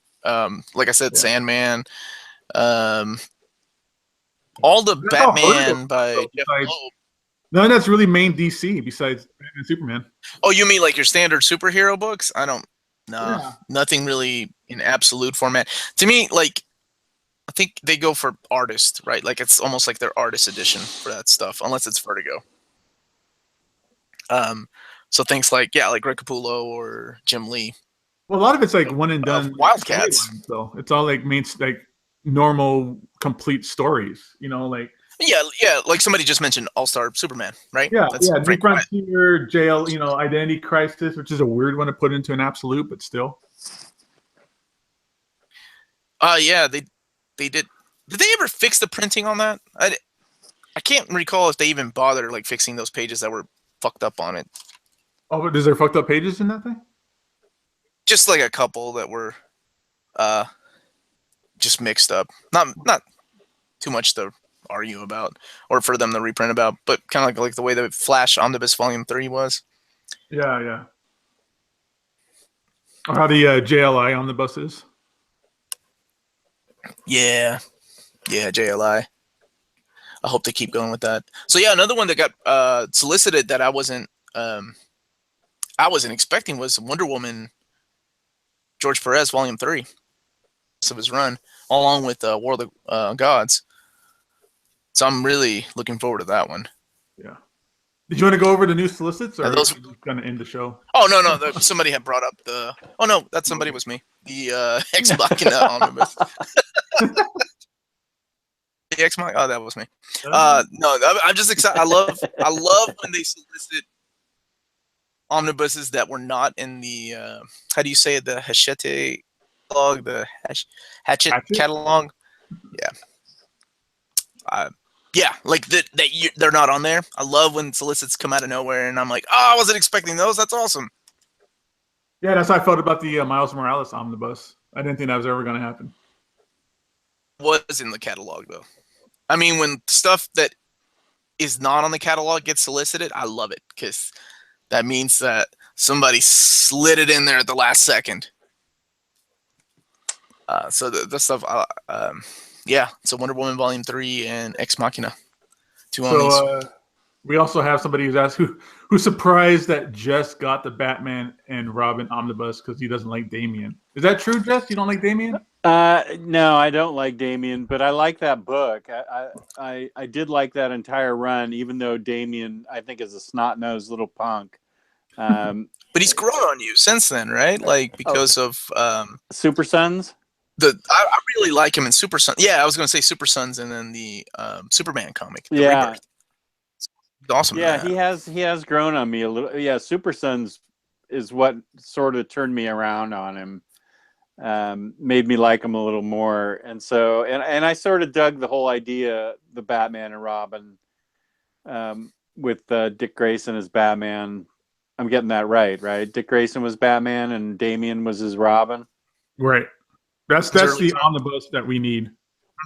like I said, Sandman. All the Batman by Jeff Loeb. No, that's really main DC besides Batman and Superman. Oh, you mean like your standard superhero books? I don't. No, Yeah. nothing really in absolute format. To me, I think they go for artist, right? Like it's almost like their artist edition for that stuff, unless it's Vertigo. So things like Greg Capullo or Jim Lee. Well, a lot of it's one and done. Wildcats. So it's all normal, complete stories. Yeah, like somebody just mentioned All-Star Superman, right? Yeah, That's New Frontier, Jail, Identity Crisis, which is a weird one to put into an absolute, but still. Yeah, they did. Did they ever fix the printing on that? I can't recall if they even bothered fixing those pages that were fucked up on it. Oh, but is there fucked up pages in that thing? Just a couple that were just mixed up. Not too much to argue about or for them to reprint about, but kind of like the way the Flash Omnibus Volume 3 was. Yeah. Or how the JLI Omnibus is. Yeah, JLI. I hope they keep going with that. So yeah, another one that got solicited that I wasn't expecting was Wonder Woman George Perez Volume 3 of his run, along with World of Gods. So I'm really looking forward to that one. Yeah. Did you want to go over the new solicits, or are those you going to end the show? Oh no! Somebody had brought up the. Oh no, that somebody was me. The Ex Machina Omnibus. The Ex Machina. Oh, that was me. No, I'm just excited. I love when they solicit omnibuses that were not in the. How do you say it? The Hachette catalog, the Hatchet catalog. Yeah. Yeah, they're not on there. I love when solicits come out of nowhere, and I'm like, oh, I wasn't expecting those. That's awesome. Yeah, that's how I felt about the Miles Morales omnibus. I didn't think that was ever going to happen. Was in the catalog, though. I mean, when stuff that is not on the catalog gets solicited, I love it, because that means that somebody slid it in there at the last second. So the stuff... yeah, so Wonder Woman Volume 3 and Ex Machina. We also have somebody who's asked who's surprised that Jess got the Batman and Robin omnibus because he doesn't like Damian. Is that true, Jess? You don't like Damian? No, I don't like Damian, but I like that book. I did like that entire run, even though Damian, I think, is a snot-nosed little punk. But he's grown on you since then, right? Because of... Super Sons? I really like him in Super Sons. Yeah, I was going to say Super Sons, and then the Superman comic. Rebirth. It's awesome. Yeah, he has grown on me a little. Yeah, Super Sons is what sort of turned me around on him, made me like him a little more, and so and I sort of dug the whole idea, the Batman and Robin, with Dick Grayson as Batman. I'm getting that right? Dick Grayson was Batman, and Damian was his Robin. Right. That's the omnibus that we need.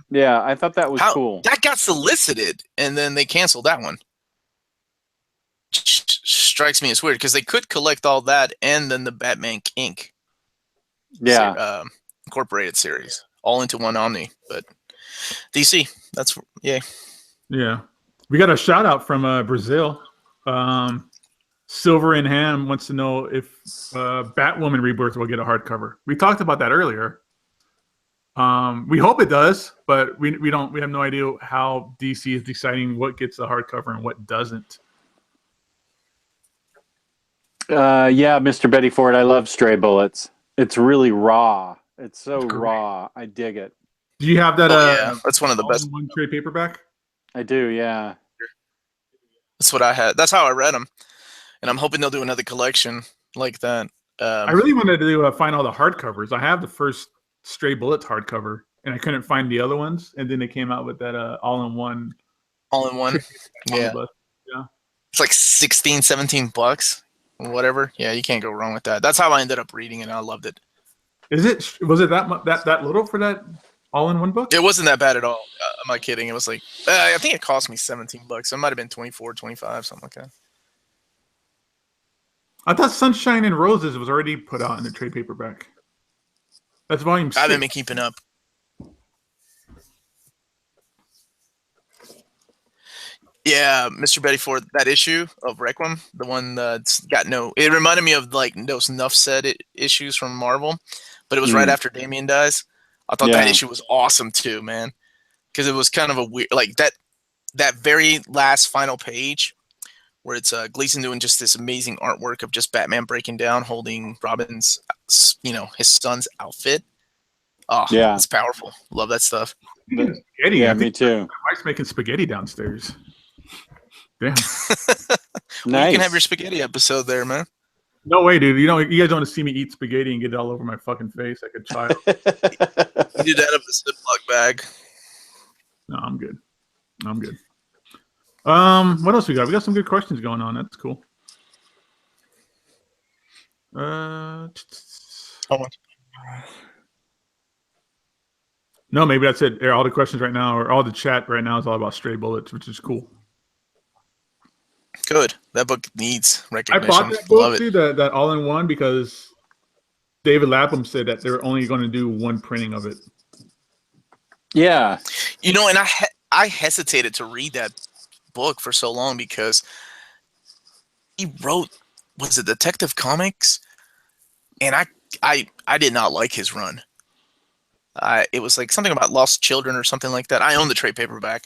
Yeah, I thought that was cool. That got solicited, and then they canceled that one. Strikes me as weird, because they could collect all that and then the Batman Inc. Incorporated series all into one Omni. But DC, that's yay. Yeah, we got a shout out from Brazil. Silver in Ham wants to know if Batwoman Rebirth will get a hardcover. We talked about that earlier. We hope it does, but we have no idea how DC is deciding what gets a hardcover and what doesn't. Yeah, Mr. Betty Ford, I love Stray Bullets. It's really raw. It's so raw. I dig it. Do you have that? Yeah, that's one of the best. One trade paperback. I do. Yeah. That's what I had. That's how I read them, and I'm hoping they'll do another collection like that. I really wanted to find all the hardcovers. I have the first Stray Bullets hardcover, and I couldn't find the other ones. And then they came out with that all-in-one. All-in-one. Yeah. Yeah. It's like $16-17, whatever. Yeah, you can't go wrong with that. That's how I ended up reading it. And I loved it. Was it that little for that all-in-one book? It wasn't that bad at all. Am I kidding? It was like I think it cost me $17. It might have been 24, 25, something like that. I thought Sunshine and Roses was already put out in the trade paperback. That's volume 6. I haven't been keeping up. Yeah, Mr. Betty Ford, that issue of Requiem, the one that's got no... It reminded me of like those Nuff Said issues from Marvel, but it was right after Damien dies. I thought that issue was awesome too, man. Because it was kind of a weird... Like that very last final page where it's Gleason doing just this amazing artwork of just Batman breaking down, holding Robin's, his son's outfit. Oh, yeah, it's powerful. Love that stuff. Spaghetti. Yeah, me too. My wife's making spaghetti downstairs. Damn. Nice. Well, you can have your spaghetti episode there, man. No way, dude. You guys don't want to see me eat spaghetti and get it all over my fucking face like a child. You did that of the Ziploc bag. No, I'm good. What else we got? We got some good questions going on. That's cool. No, maybe that's it. All the questions right now, or all the chat right now, is all about Stray Bullets, which is cool. Good. That book needs recognition. I bought that book too, that all-in-one, because David Lapham said that they're only going to do one printing of it. Yeah. And I hesitated to read that book for so long because he wrote, was it Detective Comics? And I did not like his run. It was like something about lost children or something like that. I own the trade paperback,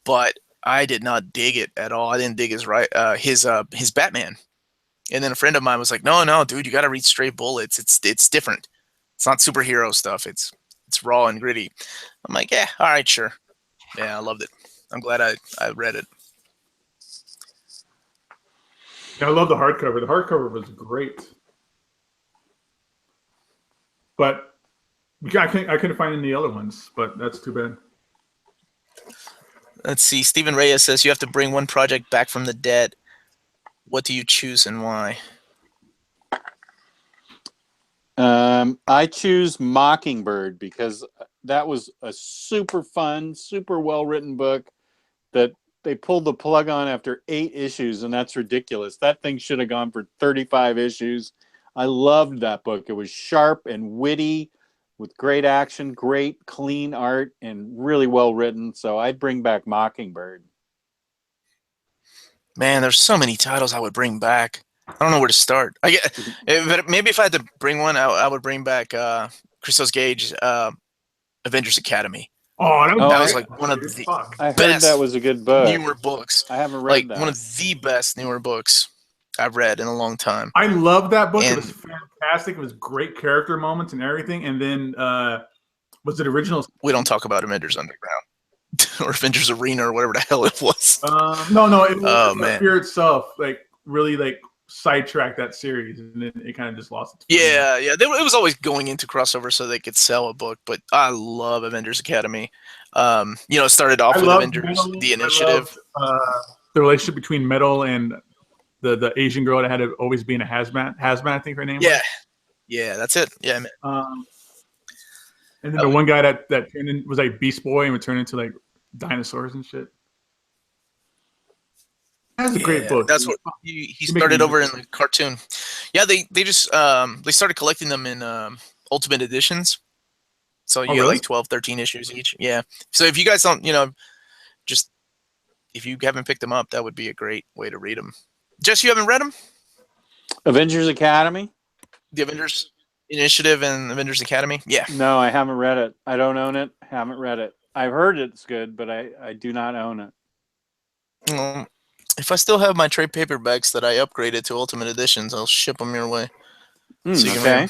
but I did not dig it at all. I didn't dig his Batman. And then a friend of mine was like, "No, dude, you got to read Stray Bullets. It's different. It's not superhero stuff. It's raw and gritty." I'm like, "Yeah, all right, sure." Yeah, I loved it. I'm glad I read it. Yeah, I love the hardcover. The hardcover was great, but I couldn't find any other ones. But that's too bad. Let's see. Stephen Reyes says you have to bring one project back from the dead. What do you choose and why? I choose Mockingbird because that was a super fun, super well-written book that they pulled the plug on after 8 issues, and that's ridiculous. That thing should have gone for 35 issues. I loved that book. It was sharp and witty, with great action, great clean art, and really well written. So I'd bring back Mockingbird. Man, there's so many titles I would bring back. I don't know where to start. Maybe if I had to bring one, I would bring back Christos Gage, Avengers Academy. Oh, that was like one of the I heard that was a good book. Newer books. I haven't read that. One of the best newer books I've read in a long time. I love that book. It was fantastic. It was great character moments and everything. And then was it original? We don't talk about Avengers Underground or Avengers Arena or whatever the hell it was. No. It was the Fear itself. Really sidetracked that series, and then it kind of just lost its Yeah. It was always going into crossover so they could sell a book. But I love Avengers Academy. It started off with Avengers, Metal. the Initiative. The relationship between Metal and the Asian girl that had to always be in a hazmat, I think her name was. Yeah, that's it. Yeah, man. And then the one guy that turned in was like Beast Boy and would turn into like dinosaurs and shit. That's a great book. That's what he started over in the cartoon. Yeah, they just they started collecting them in Ultimate Editions. So you get like 12, 13 issues each. Yeah. So if you guys don't, just if you haven't picked them up, that would be a great way to read them. Jess, you haven't read them? Avengers Academy? The Avengers Initiative and Avengers Academy? Yeah. No, I haven't read it. I don't own it. Haven't read it. I've heard it's good, but I do not own it. If I still have my trade paperbacks that I upgraded to Ultimate Editions, I'll ship them your way. So you can read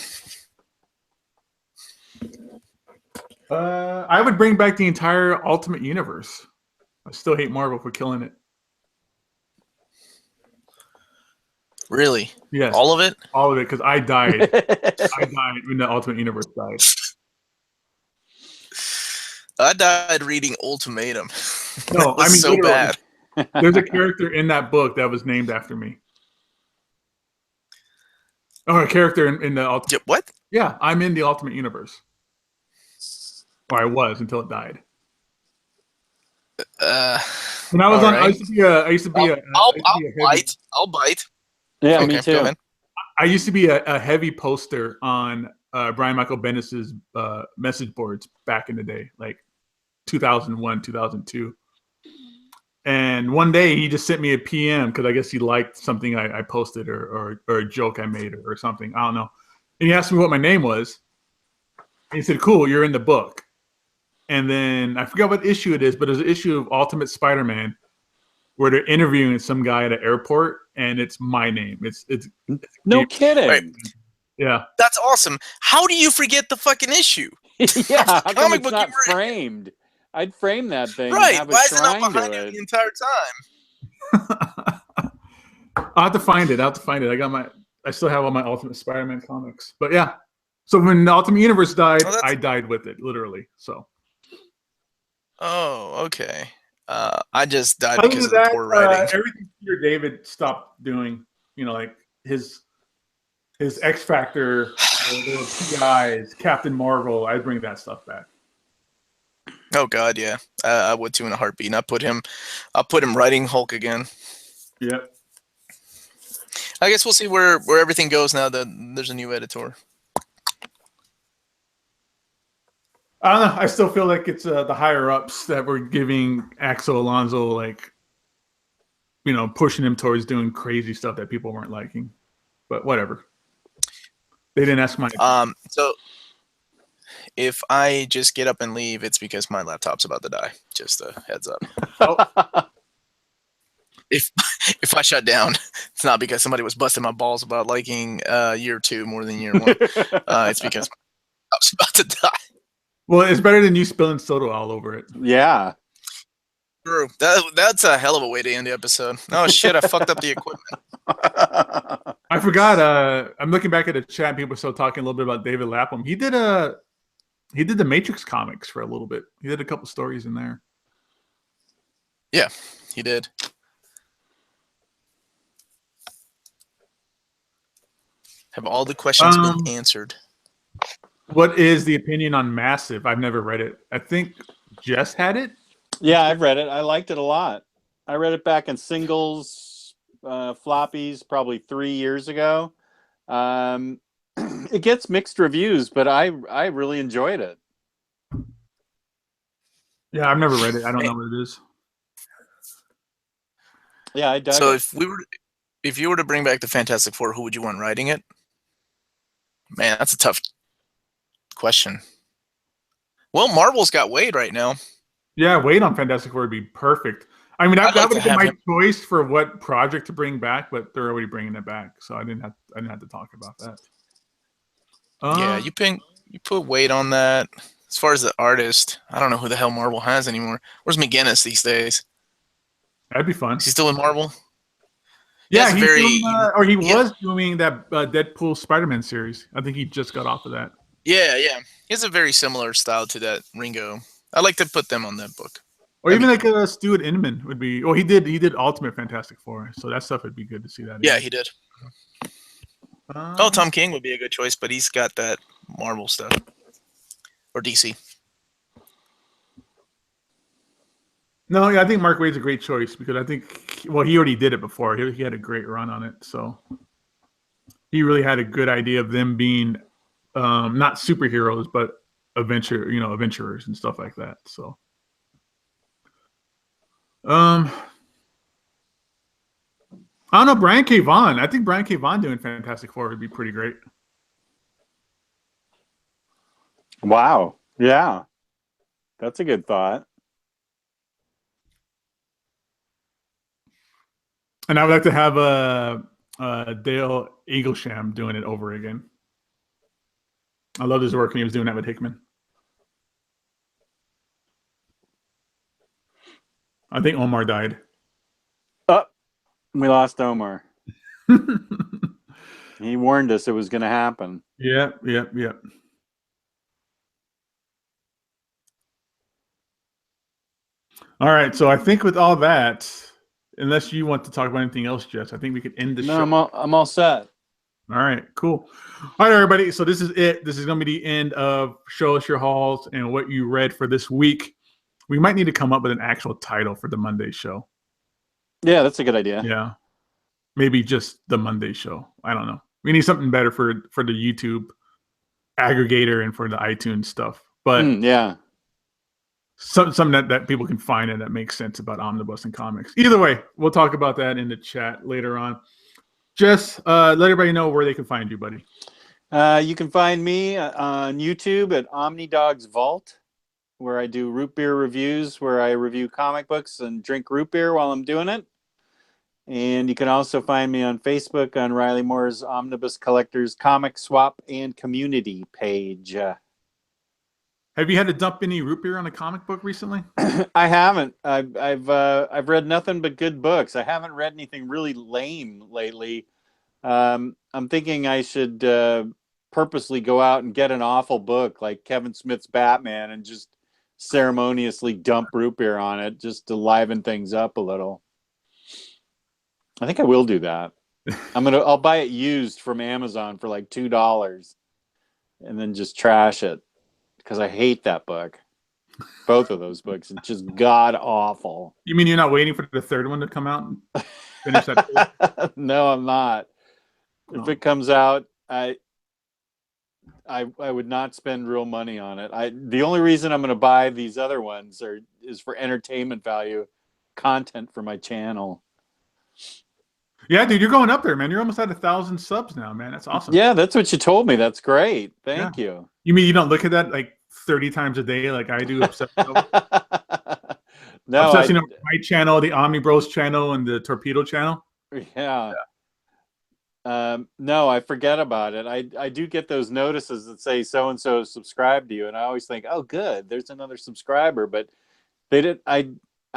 Okay. I would bring back the entire Ultimate Universe. I still hate Marvel for killing it. Really? Yes. All of it? All of it, because I died. I died when the Ultimate Universe died. I died reading Ultimatum. No, I mean so bad. There's a character in that book that was named after me. Or a character in the Ultimate. What? Yeah, I'm in the Ultimate Universe. Or I was until it died. When I was on, right. I used to be I'll bite. Yeah, okay, me too. I used to be a heavy poster on Brian Michael Bendis's message boards back in the day, like 2001, 2002. And one day he just sent me a PM because I guess he liked something I posted or a joke I made or something. I don't know. And he asked me what my name was. And he said, "Cool, you're in the book." And then I forgot what issue it is, but there's an issue of Ultimate Spider-Man where they're interviewing some guy at an airport, and it's my name. It's no kidding. Right. Yeah, that's awesome. How do you forget the fucking issue? Yeah, how come it's not framed? I'd frame that thing. Right? And have Why is it not behind behind you the entire time? I'll have to find it. I still have all my Ultimate Spider-Man comics. But yeah, so when the Ultimate Universe died, I died with it, literally. So. Oh, okay. I just died because of the poor writing. Everything Peter David stopped doing, like his X Factor, the PIs, Captain Marvel. I'd bring that stuff back. Oh God, yeah, I would too in a heartbeat. And I'll put him writing Hulk again. Yep. I guess we'll see where everything goes now that there's a new editor. I don't know. I still feel like it's the higher ups that were giving Axel Alonso pushing him towards doing crazy stuff that people weren't liking. But whatever. They didn't ask my opinion. So if I just get up and leave, it's because my laptop's about to die. Just a heads up. Oh. If I shut down, it's not because somebody was busting my balls about liking year 2 more than year 1. It's because I was about to die. Well, it's better than you spilling soda all over it. Yeah. True. That's a hell of a way to end the episode. Oh shit! I fucked up the equipment. I forgot. I'm looking back at the chat. People are still talking a little bit about David Lapham. He did the Matrix comics for a little bit. He did a couple stories in there. Yeah, he did. Have all the questions been answered? What is the opinion on Massive? I've never read it. I think Jess had it. Yeah, I've read it. I liked it a lot. I read it back in singles, floppies, probably 3 years ago. It gets mixed reviews, but I really enjoyed it. Yeah, I've never read it. I don't know what it is. Yeah, I dug So it. if you were to bring back the Fantastic Four, who would you want writing it? Man, that's a tough question. Well, Marvel's got Wade right now. Yeah, Wade on Fantastic Four would be perfect. I mean, that would have been my choice for what project to bring back, but they're already bringing it back, so I didn't have to talk about that. Yeah, you put Wade on that. As far as the artist, I don't know who the hell Marvel has anymore. Where's McGinnis these days? That'd be fun. Is he still in Marvel? Yeah, he was doing that Deadpool Spider-Man series. I think he just got off of that. Yeah. He has a very similar style to that Ringo. I like to put them on that book. Or even like Stuart Inman would be. Oh, he did Ultimate Fantastic Four, so that stuff would be good to see that. Yeah, he did. Tom King would be a good choice, but he's got that Marvel stuff or DC. No, yeah, I think Mark Waid's a great choice because I think, he already did it before. He had a great run on it, so he really had a good idea of them being not superheroes, but adventurers and stuff like that. So, I I don't know, Brian K. Vaughan. I think Brian K. Vaughan doing Fantastic Four would be pretty great. Wow. Yeah. That's a good thought. And I would like to have Dale Eaglesham doing it over again. I loved his work when he was doing that with Hickman. I think Omar died. Oh, we lost Omar. He warned us it was going to happen. Yep. All right, so I think with all that, unless you want to talk about anything else, Jess, I think we could end the show. No, I'm all set. All right, cool. All right, everybody. So this is it. This is going to be the end of Show Us Your Hauls and what you read for this week. We might need to come up with an actual title for the Monday show. Yeah, that's a good idea. Yeah. Maybe just the Monday show. I don't know. We need something better for the YouTube aggregator and for the iTunes stuff. But yeah. Something that people can find and that makes sense about Omnibus and comics. Either way, we'll talk about that in the chat later on. Just let everybody know where they can find you, buddy. You can find me on YouTube at OmniDog's Vault, where I do root beer reviews, where I review comic books and drink root beer while I'm doing it. And you can also find me on Facebook on Ryleymo's Omnibus Collectors Comic Swap and Community page. Have you had to dump any root beer on a comic book recently? I haven't. I've read nothing but good books. I haven't read anything really lame lately. I'm thinking I should purposely go out and get an awful book like Kevin Smith's Batman and just ceremoniously dump root beer on it just to liven things up a little. I think I will do that. I'll buy it used from Amazon for like $2 and then just trash it. Because I hate that book. Both of those books. It's just god awful. You mean you're not waiting for the third one to come out and finish that? No, I'm not. If it comes out, I would not spend real money on it. The only reason I'm going to buy these other ones is for entertainment value, content for my channel. Yeah, dude, you're going up there, man. You're almost at 1,000 subs now, man. That's awesome. Yeah, that's what you told me. That's great. Thank you. You mean you don't look at that like 30 times a day like I do? No, obsessing over my channel, the Omnibros channel, and the Torpedo channel. Yeah. No, I forget about it. I do get those notices that say so-and-so subscribed to you, and I always think, oh, good, there's another subscriber. But they did. I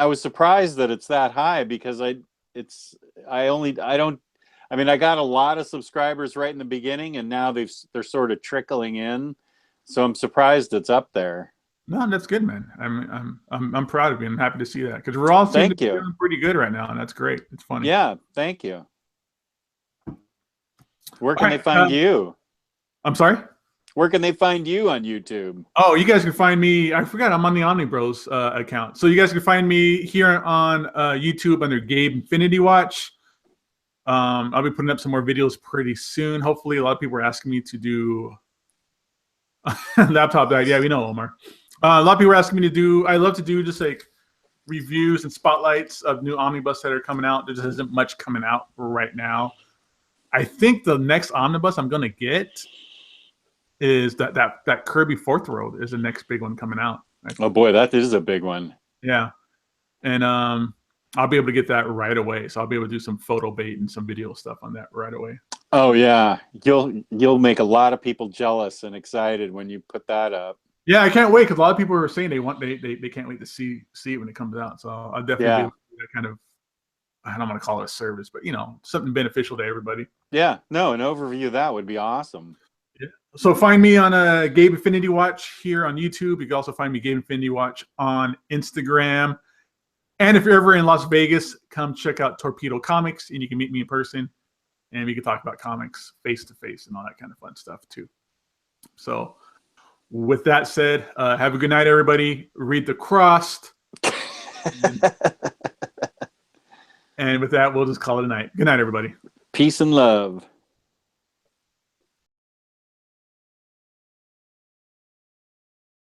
was surprised that it's that high because I got a lot of subscribers right in the beginning, and now they're sort of trickling in. So I'm surprised it's up there. No, that's good, man. I'm proud of you. I'm happy to see that because we're all doing pretty good right now, and that's great. It's funny. Yeah, thank you. Where can they find you? I'm sorry? Where can they find you on YouTube? Oh, you guys can find me. I forgot I'm on the Omnibros account. So you guys can find me here on YouTube under Gabe Infinity Watch. I'll be putting up some more videos pretty soon. Hopefully, a lot of people are asking me to do laptop died. Yeah, we know, Omar. A lot of people are asking me to do. I love to do just like reviews and spotlights of new omnibus that are coming out. There just isn't much coming out right now. I think the next omnibus I'm gonna get is that Kirby Fourth World is the next big one coming out. Oh boy, that is a big one. Yeah, and I'll be able to get that right away. So I'll be able to do some photo bait and some video stuff on that right away. Oh yeah, you'll make a lot of people jealous and excited when you put that up. Yeah, I can't wait because a lot of people are saying they can't wait to see it when it comes out. So I'll definitely do that kind of, I don't want to call it a service, but something beneficial to everybody. Yeah, no, an overview of that would be awesome. Yeah. So find me on Gabe Infinity Watch here on YouTube. You can also find me Gabe Infinity Watch on Instagram. And if you're ever in Las Vegas, come check out Torpedo Comics, and you can meet me in person, and we can talk about comics face to face and all that kind of fun stuff too. So, with that said, have a good night, everybody. Read the Crossed. And with that, we'll just call it a night. Good night, everybody. Peace and love.